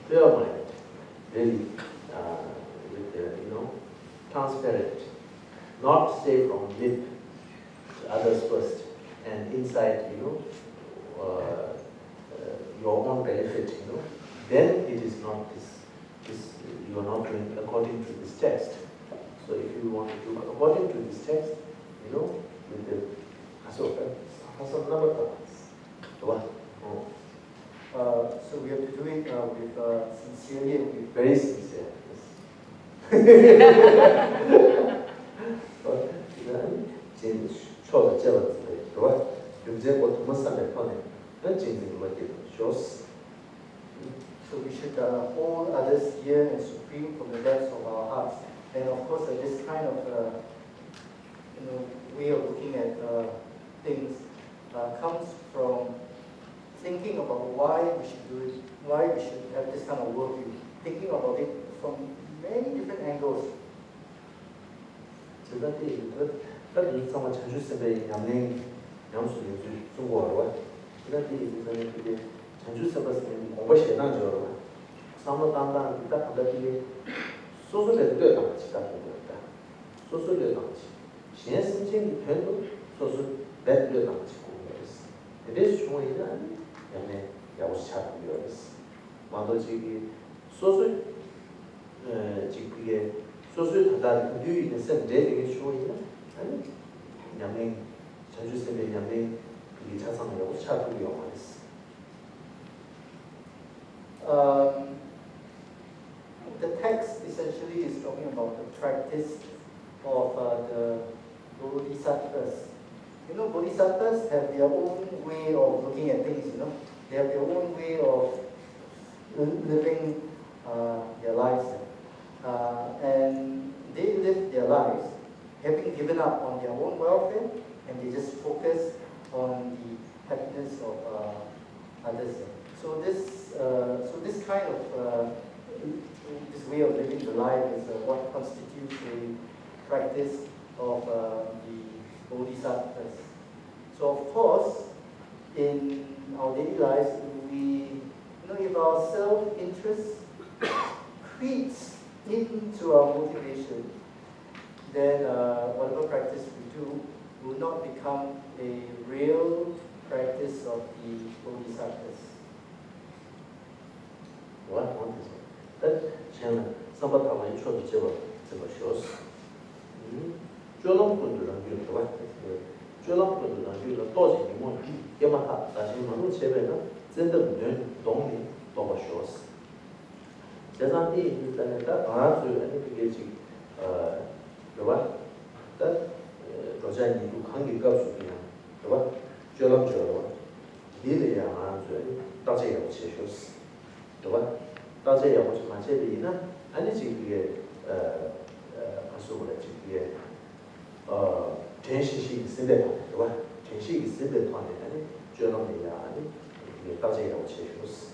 Pure mind, really, with the, transparent. Not say from lip to others first, and inside, your own benefit, Then it is not this. You are not doing according to this text. So if you want to do according to this text, with the so we have to do it with sincerely and with very sincere. So we should hold others dear and supreme from the depths of our hearts. And of course, this kind of way of looking at things comes from thinking about why we should do it, why we should have this kind of worldview, thinking about it from many different angles. The text essentially is talking about the practice of the bodhisattvas. Bodhisattvas have their own way of looking at things, They have their own way of living their lives. And they live their lives having given up on their own welfare, and they just focus on the happiness of others. So this kind of this way of living the life is what constitutes a practice of the bodhisattvas. So of course, in our daily lives, if our self-interest creeps into our motivation, then whatever practice we do will not become a real practice of the bodhisattvas. 쫄롱분들은 유도가 쫄롱분들은 유도 도시 뭐 게마타 다시 만으로 제배는 진짜 동네 도바쇼스 제산이 일단에다 아주 아니 그게 지금 그봐 다 로자니도 관계가 수비나 그봐 쫄롱쫄롱 이래야 아주 다제가 제쇼스 그봐 다제가 무슨 말이나 아니 지금 그게 아수고래 지금 전시식 쓰대 그봐 전시식 쓰대团아니 쫄롱이야 아니 이게 다제가 제쇼스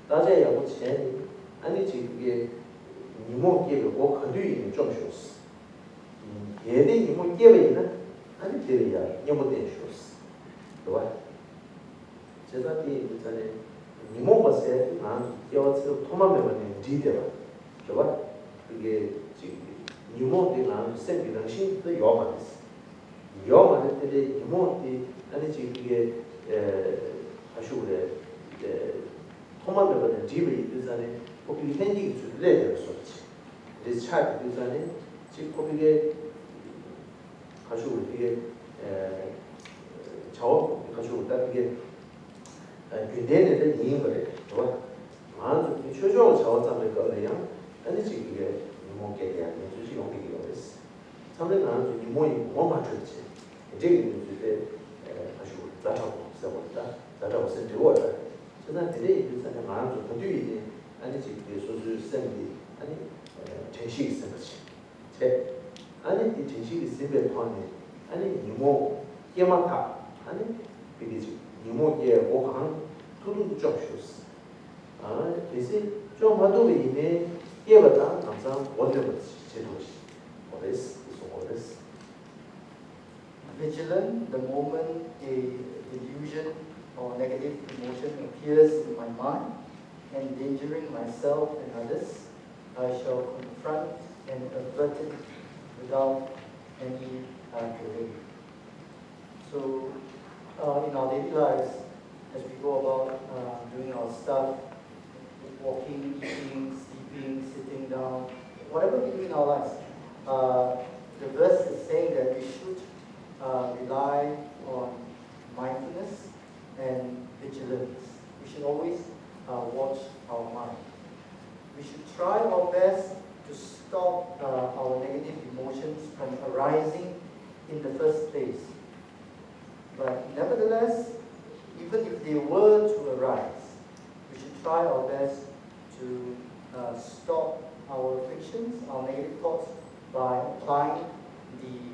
다제가 무슨 아니 지금 이모께가 꼭 거두이는 좀 쇼스 얘네 이모께는 아니 데려야 이모된 쇼스 그봐 제자기 전에 이모버스에 난 여어서 토마메만 디데라 그봐 그게 지금 이모들 난 생기는 신도 요만스 요만을 때 이모들 아니 지금 이게 아주 그래 토마메만 디베이 되잖아요 거기 현직이 줄래야 소리지. 그래서 차트 되잖아요. 지금 거기에 가지고 이게 저 가지고 딱 이게 근대에는 이인 거래. 좋아. 아주 최초로 자원점을 거래요. 아니 지금 이게 이모께 대한 주식 용기가 됐어. 상대는 아주 이모이 뭐 맞췄지. 이제 이제 가지고 자타고 써본다. 자타고 쓴지고요. 저는 되게 이제는 아주 거두이 아니 지금 소수 쌤이 아니 전식 있는 거지. 제 아니 이 전식이 있으면 포함해. 아니 이모 예마타 아니 그게 지금 이모의 오한 투루 좀 쇼스. 아 그래서 좀 하도 이내 예보다 항상 어디로 제도시 어디스 어디스. Vigilant the moment a delusion or negative emotion appears in my mind, endangering myself and others, I shall confront and avert it without any delay. So, in our daily lives, as we go about doing our stuff, walking, eating, sleeping, sitting down, whatever we do in our lives, the verse is saying that we should rely on mindfulness and vigilance. We should always watch our mind. We should try our best to stop our negative emotions from arising in the first place. But nevertheless, even if they were to arise, we should try our best to stop our afflictions, our negative thoughts, by applying the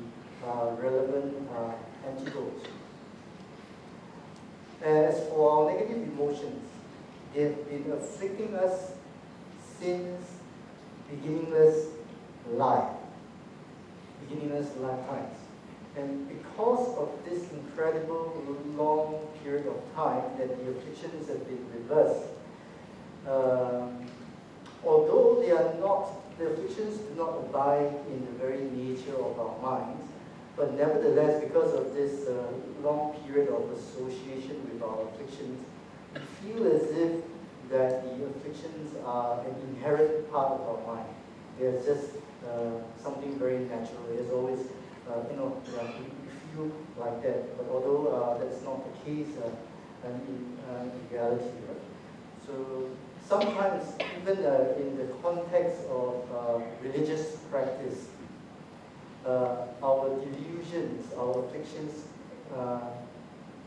relevant antidotes. As for our negative emotions, they have been afflicting us since beginningless lifetimes. And because of this incredible long period of time that the afflictions have been reversed, although the afflictions do not abide in the very nature of our minds, but nevertheless, because of this long period of association with our afflictions, we feel as if that the afflictions are an inherent part of our mind. They're just something very natural. There's always, we feel like that. But although that's not the case in reality, right? So sometimes, even in the context of religious practice, our delusions, our afflictions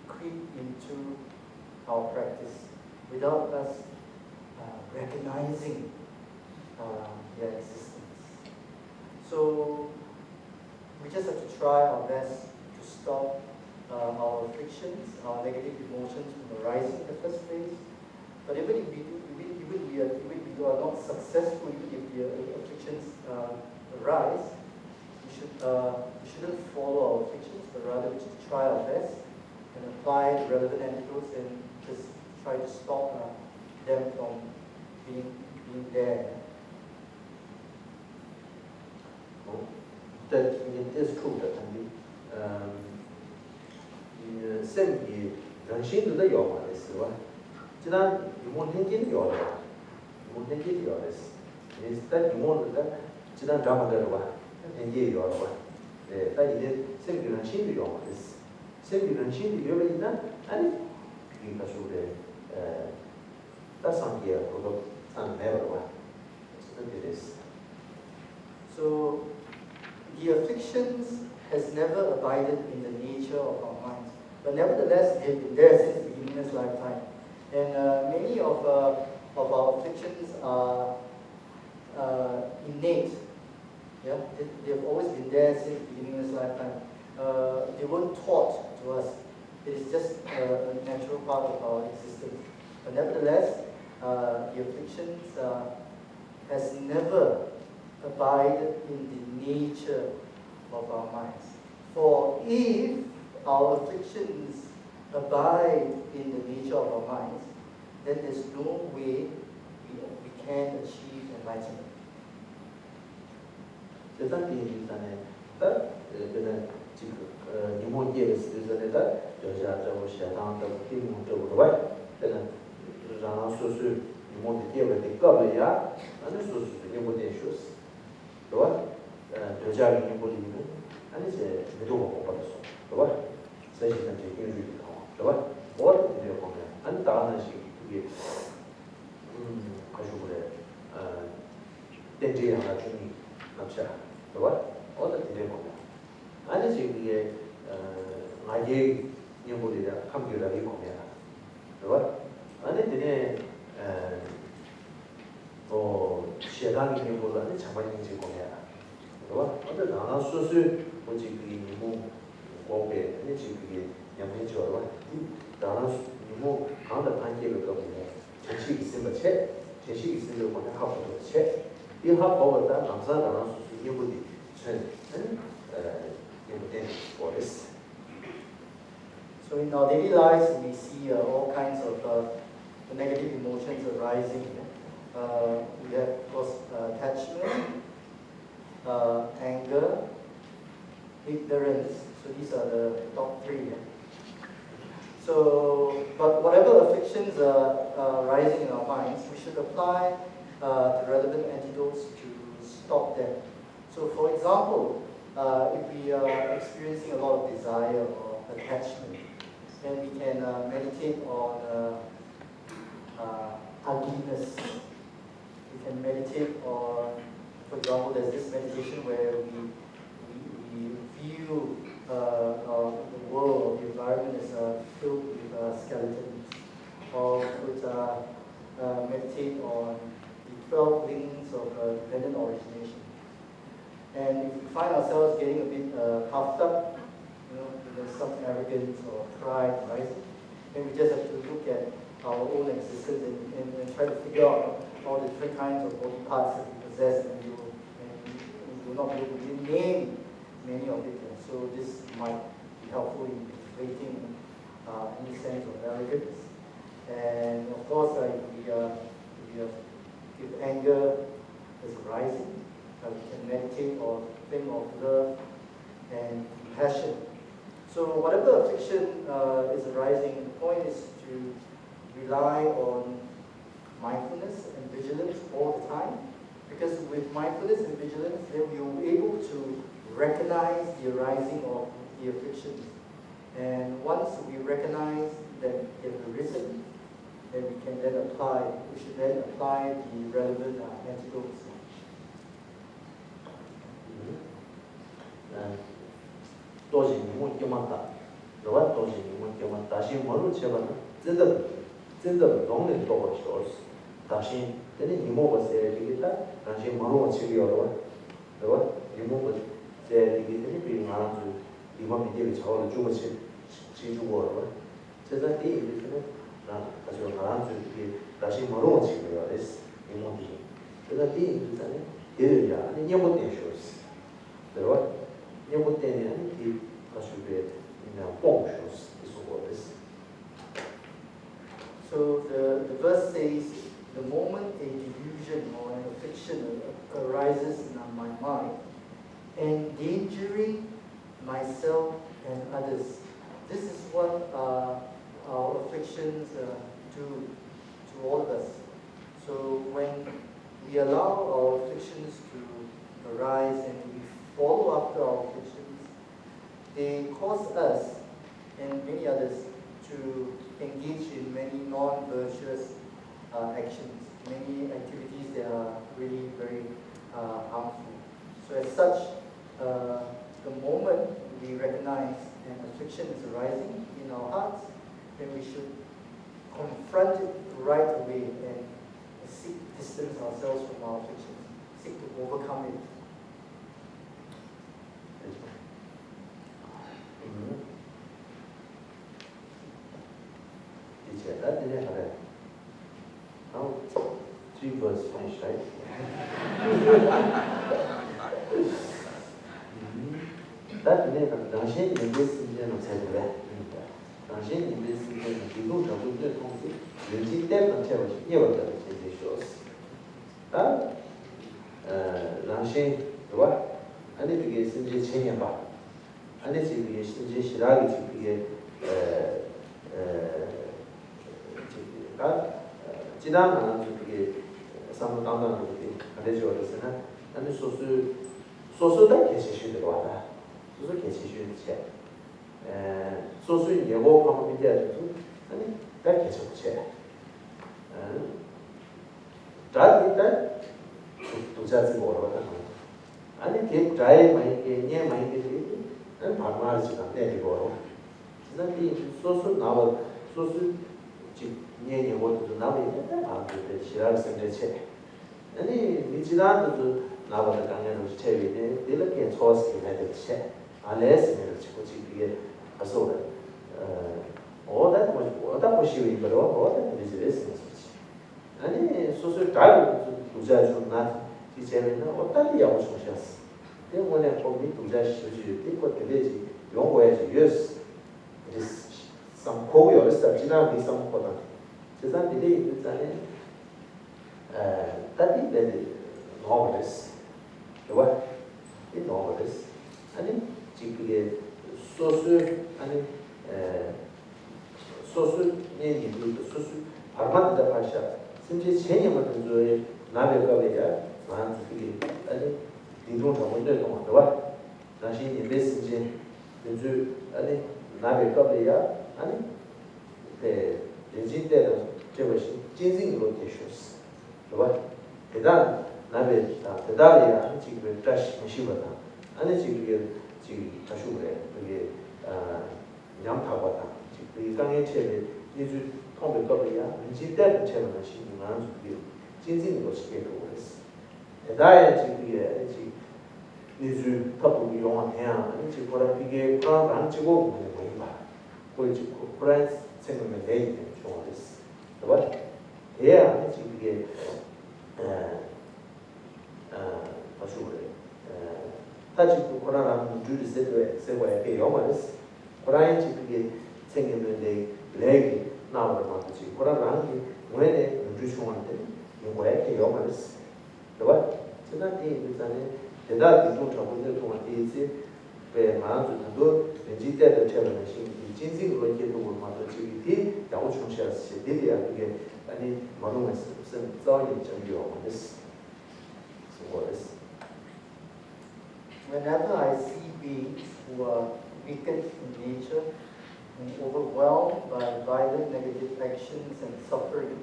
creep into our practice without us recognizing their existence. So we just have to try our best to stop our afflictions, our negative emotions from arising in the first place. But even if we are not successful, even if the afflictions arise, we shouldn't follow our afflictions, but rather we should try our best and apply the relevant antidotes and just try to stop them from being there. That is true. 생기 당신들도 요만했어. 지난 이번 행기는 요래. 이번 행기는 요래스. 일단 이번은 지난 드라마대로 봐. 행기 요래 봐. 다 이제 생기는 신비용です. 생기는 신비 요리나 아니 이 가수의 다산기야 그거 안 배워봐. this. So the afflictions has never abided in the nature of our minds, but nevertheless they've been there since the beginningless lifetime. And many of our afflictions are innate. Yeah, they've always been there since the beginningless lifetime. They weren't taught to us. It is just a natural part of our existence. But nevertheless, the afflictions has never abided in the nature of our minds. For if our afflictions abide in the nature of our minds, then there's no way we can achieve enlightenment. 세상 비행기단에 딱 그는 지금 이모디에 스즈네다 여자하고 시아당도 팀적으로 와 그는 라나 소수 이모디에 되거야 아니 소수 이모디에 쇼스 또 여자가 이모디는 아니 이제 매도가 못 받았어 또 세시는 이제 인류를 또 뭐 이제 보면 안 다는 식 그게 아주 그래 덴지 하나 중이 남자 또 어떤 일에 보면 아니 지금 이게 아예 연구들이라 감기라기 보면 또 아니 되네 뭐 시간이 연구라는 자만인지 보면 또 어떤 나나 수수 뭐지 그게 뭐 고배 아니 지금 그게 양면적으로 나나 뭐 강한 단계를 보면 정식 있으면 정식 있으면 보면 하고도 이 합법보다 남사다나 수수 연구들이 So in our daily lives, we see all kinds of negative emotions arising. We have, of course, attachment, anger, ignorance. So these are the top three. So, but whatever afflictions are rising in our minds, we should apply the relevant antidotes to stop them. So, for example, if we are experiencing a lot of desire or attachment, then we can meditate on ugliness. We can meditate on, for example, there's this meditation where we view the world, the environment is filled with skeletons. Or we could meditate on the 12 links of dependent origination. And if we find ourselves getting a bit puffed up, there's some arrogance or pride rising, then we just have to look at our own existence and try to figure out all the different kinds of body parts that we possess, and we will not be able to name many of it. And so this might be helpful in deflating any sense of arrogance. And of course, if anger is rising, we can meditate or think of love and compassion. So whatever affliction is arising, the point is to rely on mindfulness and vigilance all the time. Because with mindfulness and vigilance, then we will be able to recognize the arising of the afflictions. And once we recognize that they've arisen, then we can then apply, we should then apply the relevant antidotes. 도시 못 깨만다. 너와 도시 못 깨만 다시 뭐를 제가 진짜 동네 또 버스. 다시 근데 이모가 세지겠다. 다시 뭐로 치료하러. 너와 이모가 세지겠다. 비 나주 이모 밑에 저를 주고 치주고 제가 이 일을 나 가지고 나주 다시 뭐로 치료하래. 이모디. 제가 이 일을 얘야. 아니 이모 때쇼스. 너와 이모 때는 이 가지고 So the verse says, the moment a delusion or an affliction arises in my mind, endangering myself and others. This is what our afflictions do to all of us. So when we allow our afflictions to arise and we follow after our afflictions, they cause us and many others to engage in many non-virtuous actions, many activities that are really very harmful. So as such, the moment we recognize an affliction is arising in our hearts, then we should confront it right away and seek to distance ourselves from our afflictions, seek to overcome it. That didn't have it. Now, 3 verse finish, right? That didn't have Danshin in this Indian of Saturday. Danshin in this Indian of Gibu, Tabu, the Tongi, the Jitem and Cherish, Yevaga, it shows. Danshin, what? I need to get Sinji Chenyaba. I need to get Sinji Shiragi to get. 지난번에 그게 상담하는 것이 알려져 있었으나 아니 소수다 개시슈들 와다 소수 개시슈들 체 소수 예고 방법 비대야도 아니 다 계속 체 다들 도자지 뭐라고 아니 개 자의 마이게 nye 마이게 아니 방마지가 내리고 지난이 소수 나와 소수 nye 뭐도 나오는데 아무도 지랄 생대체 아니 미지라도 나와서 강연을 체위네 이렇게 초스기 해듯이 알레스를 치고 지게 가서 어다 뭐 어다 보시고 이거로 어다 비즈니스 아니 소설 잘 부자 좀나 이제는 어떤 게 하고 싶으셨어 때문에 거기 부자 시주 있고 되지 용어야지 예스 some 고요 있어 지난 비상 거다 세상들이 일단은 따뜻해 노블레스 좋아 이 노블레스 아니 지금 소수 아니 소수 얘기도 소수 발맞다 파샤 심지 체념을 줘야 나베가베야 만족이 아니 이동 정도는 좀 좋아 다시 인베스지 이제 아니 나베가베야 아니 그 인진대로 저것이 진진으로 되셨어. 좋아. 대단 나베 대단이야. 지금 다시 무시보다. 아니 지금 다시 그래. 그게 양파보다. 지금 이 강의 체에 이주 통배거리야. 인진대로 체는 신경만 주고 진진으로 시켜도 그랬어. 대단해 지금 이주 탑을 이용해야 아니 지금 보라 이게 그런 안 찍고 보는 거야. 거기 지금 프랑스 생각면 내일 좋아했어. 좋아? 대야 지금 이게 다시 그래. 다시 또 코로나랑 주리 세고에 영화했어. 코로나 지금 이게 생기면 내 레기 나오는 거 같지. 코로나랑 원래 주리 총한테 영화에 영화했어. 좋아? 지난해 일단은 대다 기존 정보들 동안 이제 왜 마음도 벤지대도 처럼은 진진으로 이렇게 도움을 받을 지기 야구 중시했을 때 그게 아니 마음에서 무슨遭遇 정도였어. 그거였어. Whenever I see beings who are wicked in nature and overwhelmed by violent negative actions and suffering,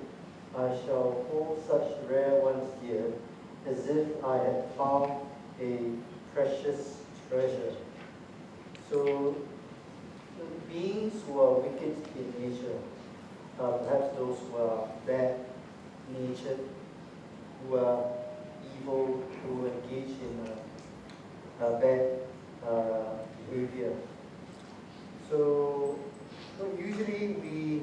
I shall hold such rare ones dear as if I had found a precious treasure. So, beings who are wicked in nature, perhaps those who are bad-natured, who are evil, who engage in bad behavior. So, usually we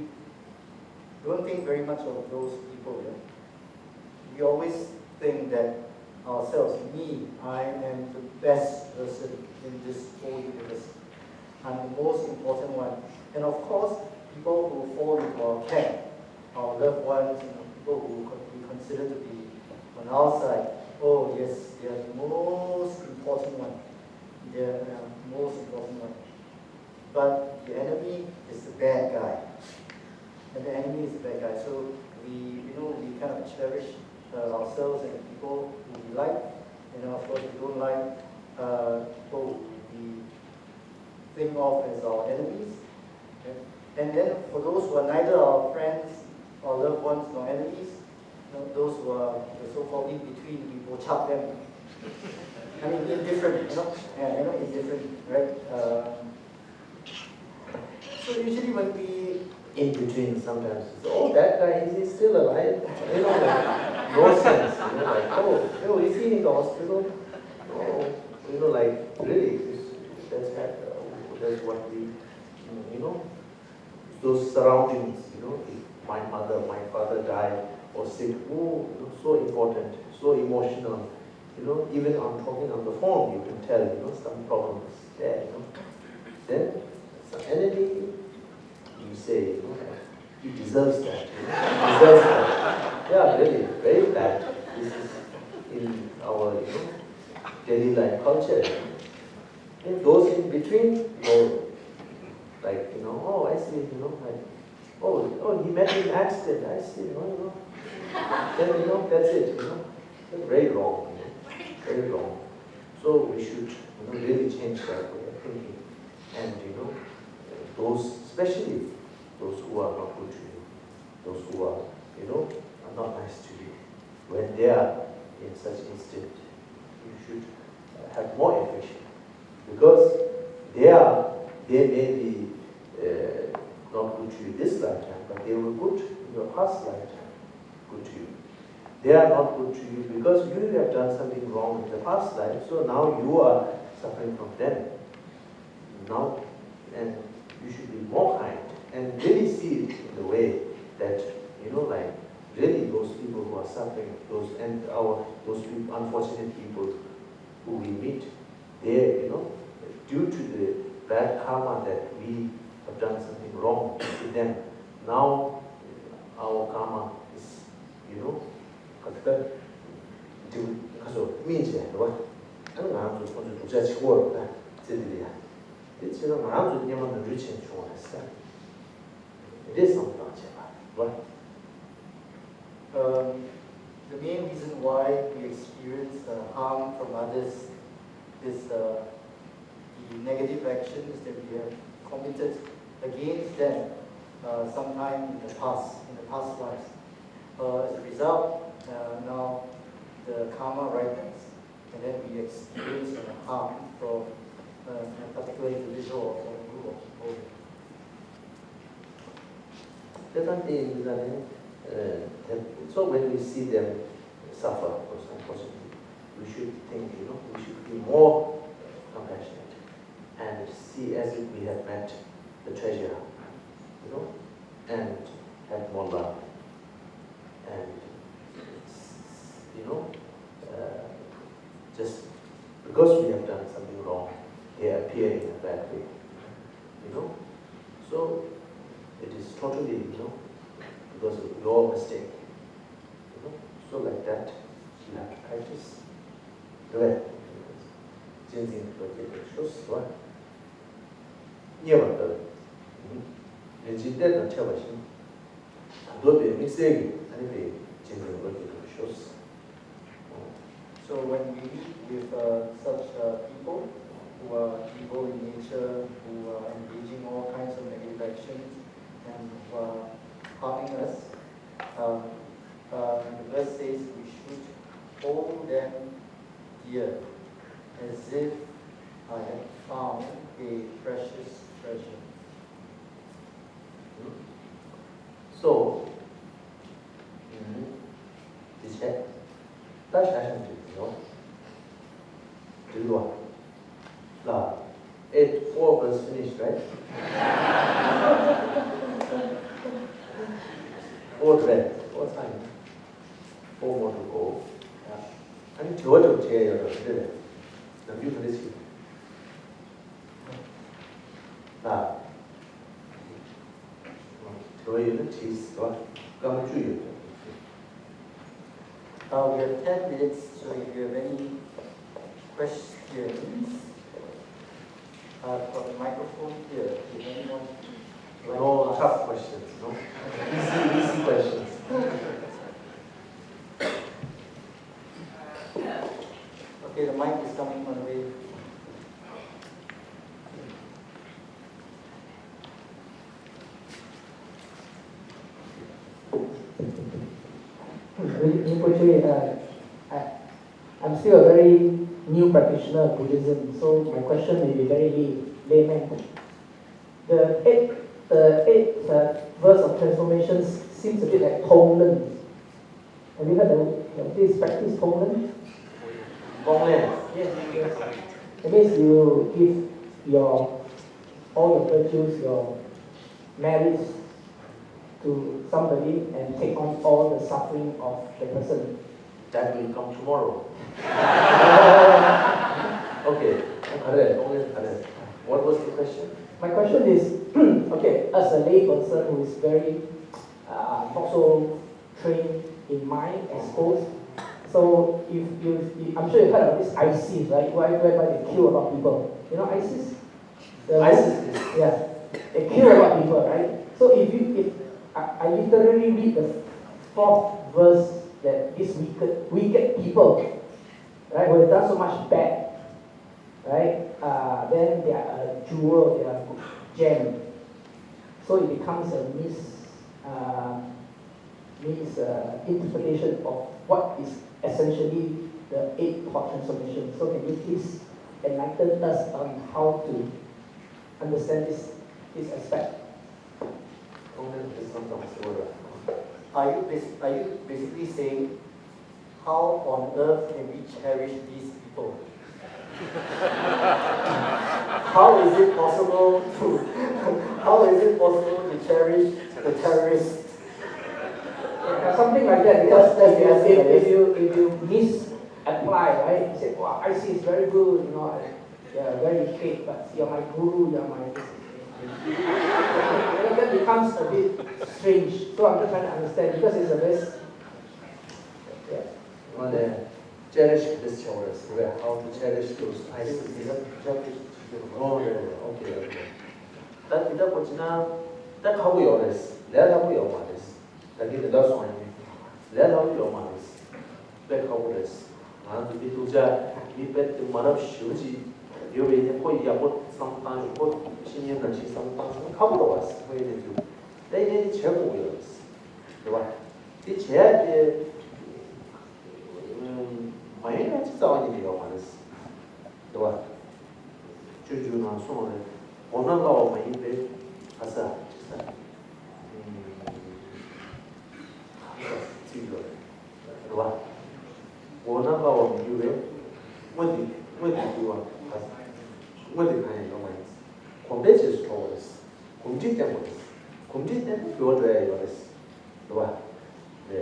don't think very much of those people. Yeah? We always think that ourselves, me, I am the best person in this whole universe. I'm the most important one. And of course, people who fall into our camp, our loved ones, people who we consider to be on our side, oh yes, they are the most important one. They are the most important one. But the enemy is the bad guy. And the enemy is the bad guy. So we kind of cherish ourselves and the people who we like. Of course, we don't like people we think of as our enemies. Okay? And then for those who are neither our friends or loved ones nor enemies, those who are the so-called in-between, we will chop them. I mean, indifferent, indifferent, right? So usually when we in between sometimes, oh, that guy, is he still alive? Like, no sense, like, oh, is he in the hospital? Oh, like, really, that's what we, those surroundings, if my mother, my father died or sick, so important, so emotional. Even on talking on the phone, you can tell, some problems there, Then, some enemy, you say, he deserves that, he deserves that. Yeah, really, very bad. This is in our, daily life culture. And those in between, like, oh, I see, like, oh, he met in an accident, I see, Then, that's it, That's very wrong, very wrong. So we should, really change that way of thinking. And, those, especially those who are not good to you, those who are, are not nice to you, when they are in such instant, you should have more affection. Because they may be not good to you this lifetime, but they were good in your past lifetime, good to you. They are not good to you because you have done something wrong in the past life, so now you are suffering from them. Now, and you should be more kind and really see it in the way that, like, really those people who are suffering, those people, unfortunate people who we meet, they, due to the bad karma that we have done something wrong to them, now our karma is, 가서 민지야, 뭐? 하는 거 아무도 손을 부자 치고 왔다, 쟤들이야. 지금 아무도 님은 루친 중원했어. 이래서 제발, 뭐? The main reason why we experience harm from others is the negative actions that we have committed against them sometime in the past lives. As a result, now the karma ripens, and then we experience harm from a particular individual or from a group of people. So when we see them suffer, unfortunately, we should think, we should be more compassionate and see as if we have met the treasure, and have more love. And, just because we have done something wrong, they appear in a bad way, So it is totally, because of your mistake, So like that, you have to practice. 그래. 진생 그렇게 쇼스와 니어봤다. 왠지 때는 채워진. 너도 미세기 아니면 진생 그렇게 쇼스. So when we meet with such people who are evil in nature, who are engaging all kinds of negative actions, and who are harming us, the verse says we should hold them dear, as if I had found a precious treasure. So, 이제 다시 하시면 돼요. 들어와. 나 4 verse finished, right? 4 thread, 4 time. 4 more to go. 아니 저도 제 여러분들 남주 그랬지. 나 저희는 지스와 까마주요. We have 10 minutes, so if you have any questions, I've got a microphone here. If anyone would like No to ask. tough questions, no? Easy questions. Okay, the mic is coming on the way. Rinpoche, I'm still a very new practitioner of Buddhism, so my question may be very layman. The eighth verse of transformations seems a bit like Tonglen. Have you heard of this practice, Tonglen? Tonglen. Yes. It means you give all your virtues, your merits to somebody and take on all the suffering of the person. That will come tomorrow. Okay. What was the question? My question is, okay, as a lay person who is very not so trained in mind, exposed, so if I'm sure you've heard of this ISIS, right? Whereby they kill a lot of people. You know ISIS? ISIS. Yeah, they kill a lot of people, right? So if I literally read the fourth verse that these wicked people, right, who have done so much bad, right? Then they are a jewel, they are a gem. So it becomes a interpretation of what is essentially the eight thought transformation. So can you please enlighten us on how to understand this aspect? Are you basically saying how on earth can we cherish these people? How is it possible to cherish the terrorists? Something like that, because if you misapply, right? You say, wow, I see it's very good, you know, very fake, but you're my guru, you're my that becomes a bit strange. So I'm just trying to understand, because it's a very cherish this children, how to cherish those ISIS. Oh, okay. That 이다 보지나 딱 하고 요레스. 내가 하고 요마레스. 나기는 더 소원이. 내가 하고 요마레스. 백 하고 레스. 나도 비도자 미백 마랍 쉬우지. 요베이네 거의 야못 상탄 곧 신년 같이 상탄 하고 왔어. 거기는 좀 내년이 제목이었어. 그봐. 이 제약에 많이 같이 싸우니까 말했어. 그봐. 주주나 소원을 원한다고 많이들 가서 지금 그봐. 원한다고 미유래 뭐지 그와 가서 뭐지 가야 너무 많이. 공대지 스토어스. 공지 때문에 그걸 왜 이랬어. 그봐. 네.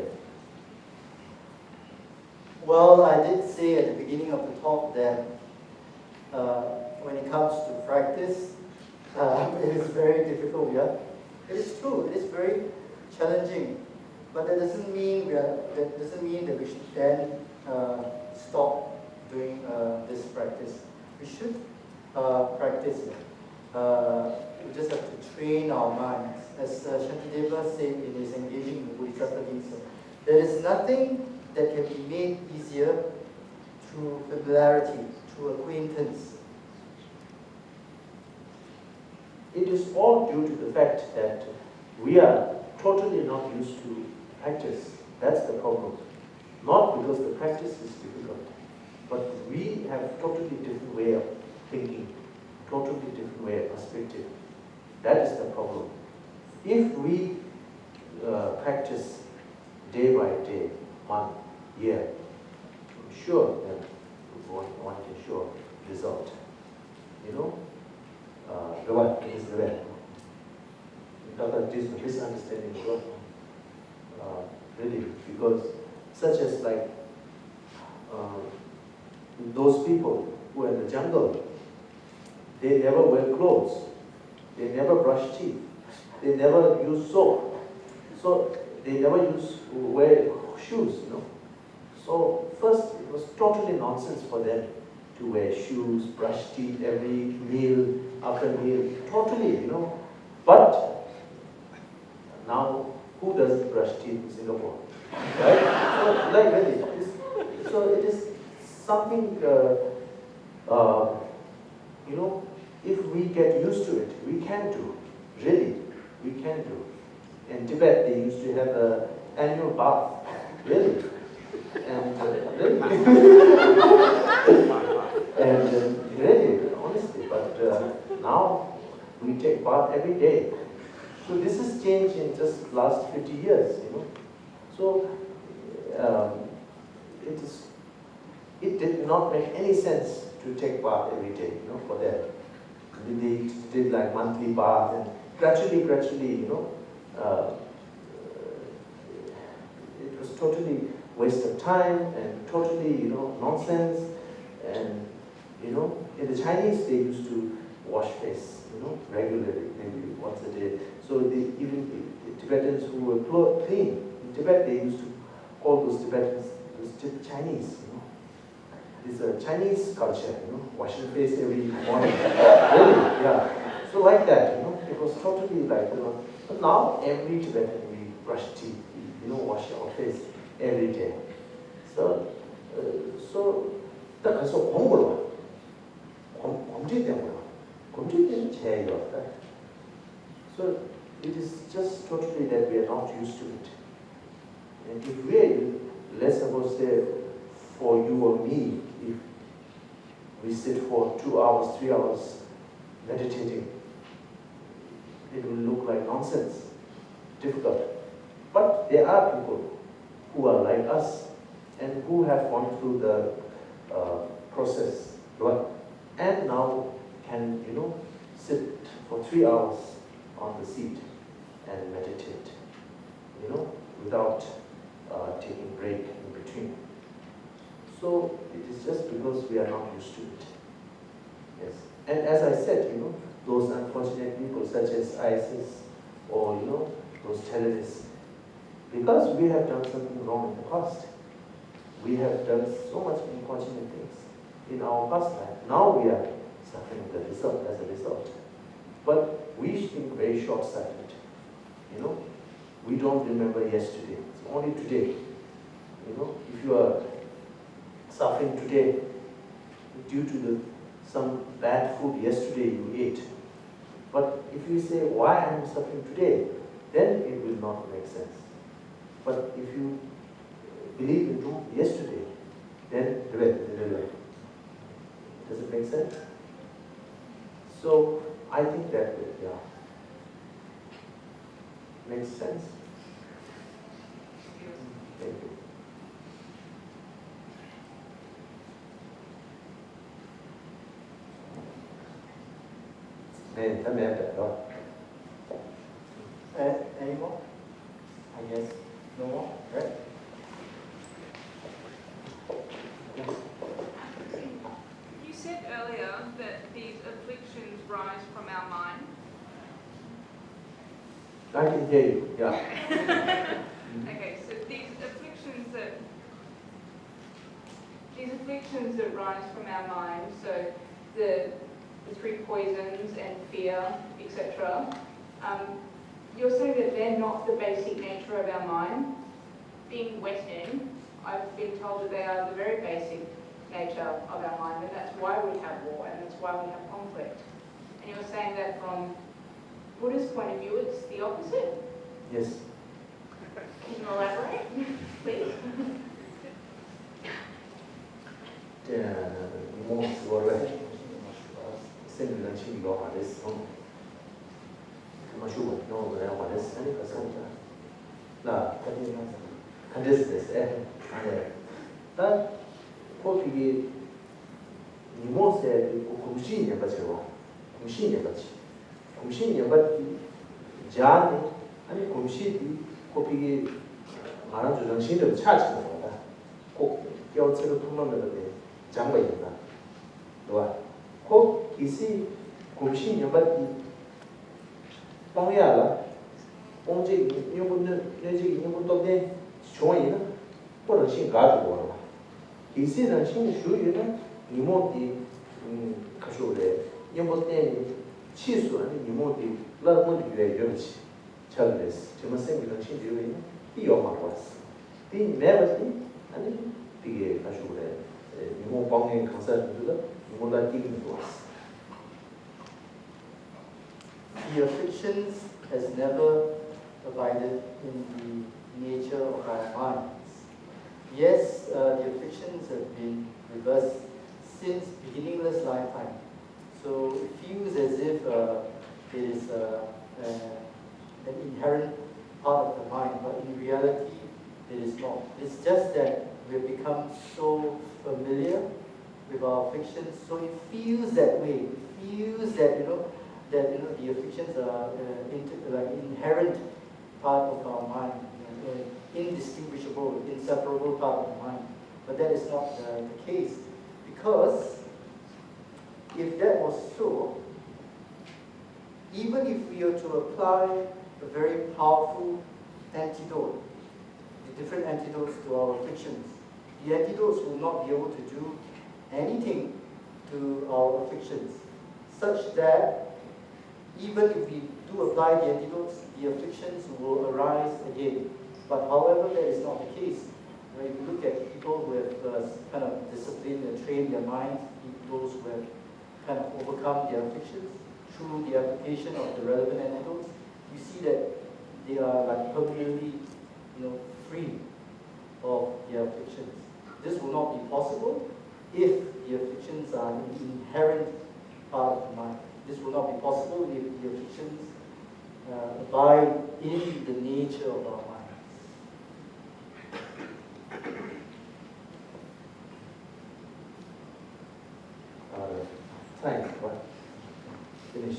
Well, I did say at the beginning of the talk that when it comes to practice, it is very difficult. Yeah, it is true. It is very challenging, but that doesn't mean that we should then stop doing this practice. We should practice it. We just have to train our minds, as Shantideva said in his engaging in the Buddhist studies. There is nothing that can be made easier through familiarity, through acquaintance. It is all due to the fact that we are totally not used to practice. That's the problem. Not because the practice is difficult, but we have a totally different way of thinking, totally different way of perspective. That is the problem. If we practice day by day, 1 year, I'm sure that one can show result. You know, what is the way? This misunderstanding really, because such as like those people who are in the jungle, they never wear clothes, they never brush teeth, they never use soap, so they never wear shoes, you know. So first, it was totally nonsense for them to wear shoes, brush teeth every meal, after meal, totally, you know. But now, who doesn't brush teeth in Singapore? Right? So, like really, it is something, you know, if we get used to it, we can do, really, we can do. In Tibet, they used to have an annual bath. Really. And really. And really, honestly, but now we take bath every day. So this has changed in just last 50 years, you know. So it did not make any sense to take bath every day, you know, for them. They did like monthly bath, and gradually, you know, it was totally waste of time and totally, you know, nonsense. And you know, in the Chinese they used to wash face, you know, regularly, maybe once a day. So even the Tibetans who were clean in Tibet, they used to call those Tibetans Chinese, you know. It's a Chinese culture, you know, washing face every morning. Really, yeah. So like that, you know, it was totally like, you know. But now every Tibetan we brush teeth, you know, wash our face every day. So 딱 가서 공부를 와. 검지 때문에 와. 검지 때문에 제약이 없다. So it is just totally that we are not used to it. And if we, let's suppose say, for you or me, if we sit for 2 hours, 3 hours meditating, it will look like nonsense, difficult. But there are people who are like us and who have gone through the process, right? And now can, you know, sit for 3 hours on the seat and meditate, you know, without taking break in between. So it is just because we are not used to it. Yes. And as I said, you know, those unfortunate people such as ISIS or, you know, those terrorists, because we have done something wrong in the past. We have done so much unfortunate things in our past life. Now we are suffering the result as a result. But we think very short-sighted. You know, we don't remember yesterday. It's only today. You know, if you are suffering today due to some bad food yesterday you ate, but if you say why I am suffering today, then it will not make sense. But if you believe in yesterday, then does it make sense? So I think that, yeah, makes sense. Thank you. Any more? I guess no more, right? You said earlier that these afflictions rise from our mind. I can hear you, yeah. Okay, so these afflictions that rise from our mind, so the three poisons and fear, etc. You're saying that they're not the basic nature of our mind. Being Western, I've been told that they are the very basic nature of our mind, and that's why we have war and that's why we have conflict. And you're saying that from Buddhist point of view, it's the opposite? Yes. Can you elaborate, please? The afflictions has never abided in the nature of our minds. with us since beginningless lifetime. So it feels as if it is an inherent part of the mind, but in reality, it is not. It's just that we've become so familiar with our afflictions, so it feels that way. It feels that the afflictions are like inherent part of our mind, indistinguishable, inseparable part of the mind. But that is not the case, because if that was so, even if we were to apply a very powerful antidote, the different antidotes to our afflictions, the antidotes will not be able to do anything to our afflictions, such that even if we do apply the antidotes, the afflictions will arise again. But however, that is not the case. When you look at people who have kind of disciplined and trained their minds, those who have kind of overcome their afflictions through the application of the relevant antidotes, you see that they are like permanently, free of their afflictions. This will not be possible if the afflictions are an inherent part of the mind. This will not be possible if the afflictions abide in the nature of our minds. Thanks. Finish.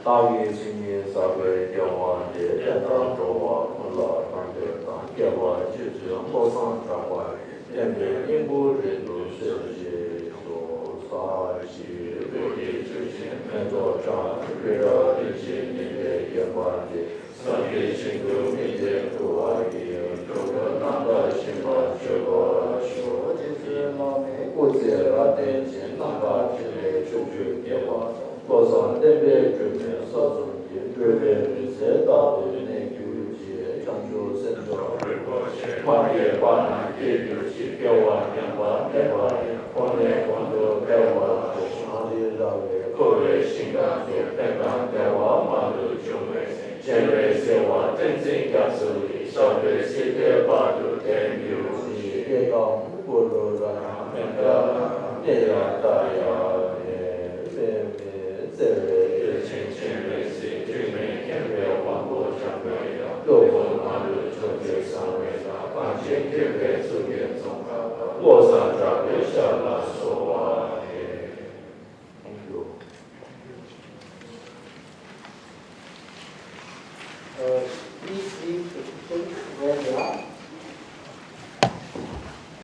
大约今年3月电话的电脑中华空了团队当电话就是火上转换，电面应不人都设计做啥去对的执行工作上，为了理解你的电话的3月情况明天多啊也这个哪个情况这个说就是老美国界拉电线哪个之类出去电话。 我上这边准备少数的这边一些大的那个些长久生活，跨越跨南这个是给我两万两万，跨年广州给我哪里让的各位新干线北港给我马路就没，现在是我真正感受的，消费世界八度天流是给港不如让那个那样大呀。 这日前前类似对面天边广播上面各国马路特别上面的，关键天边出现中，洛杉矶留下了。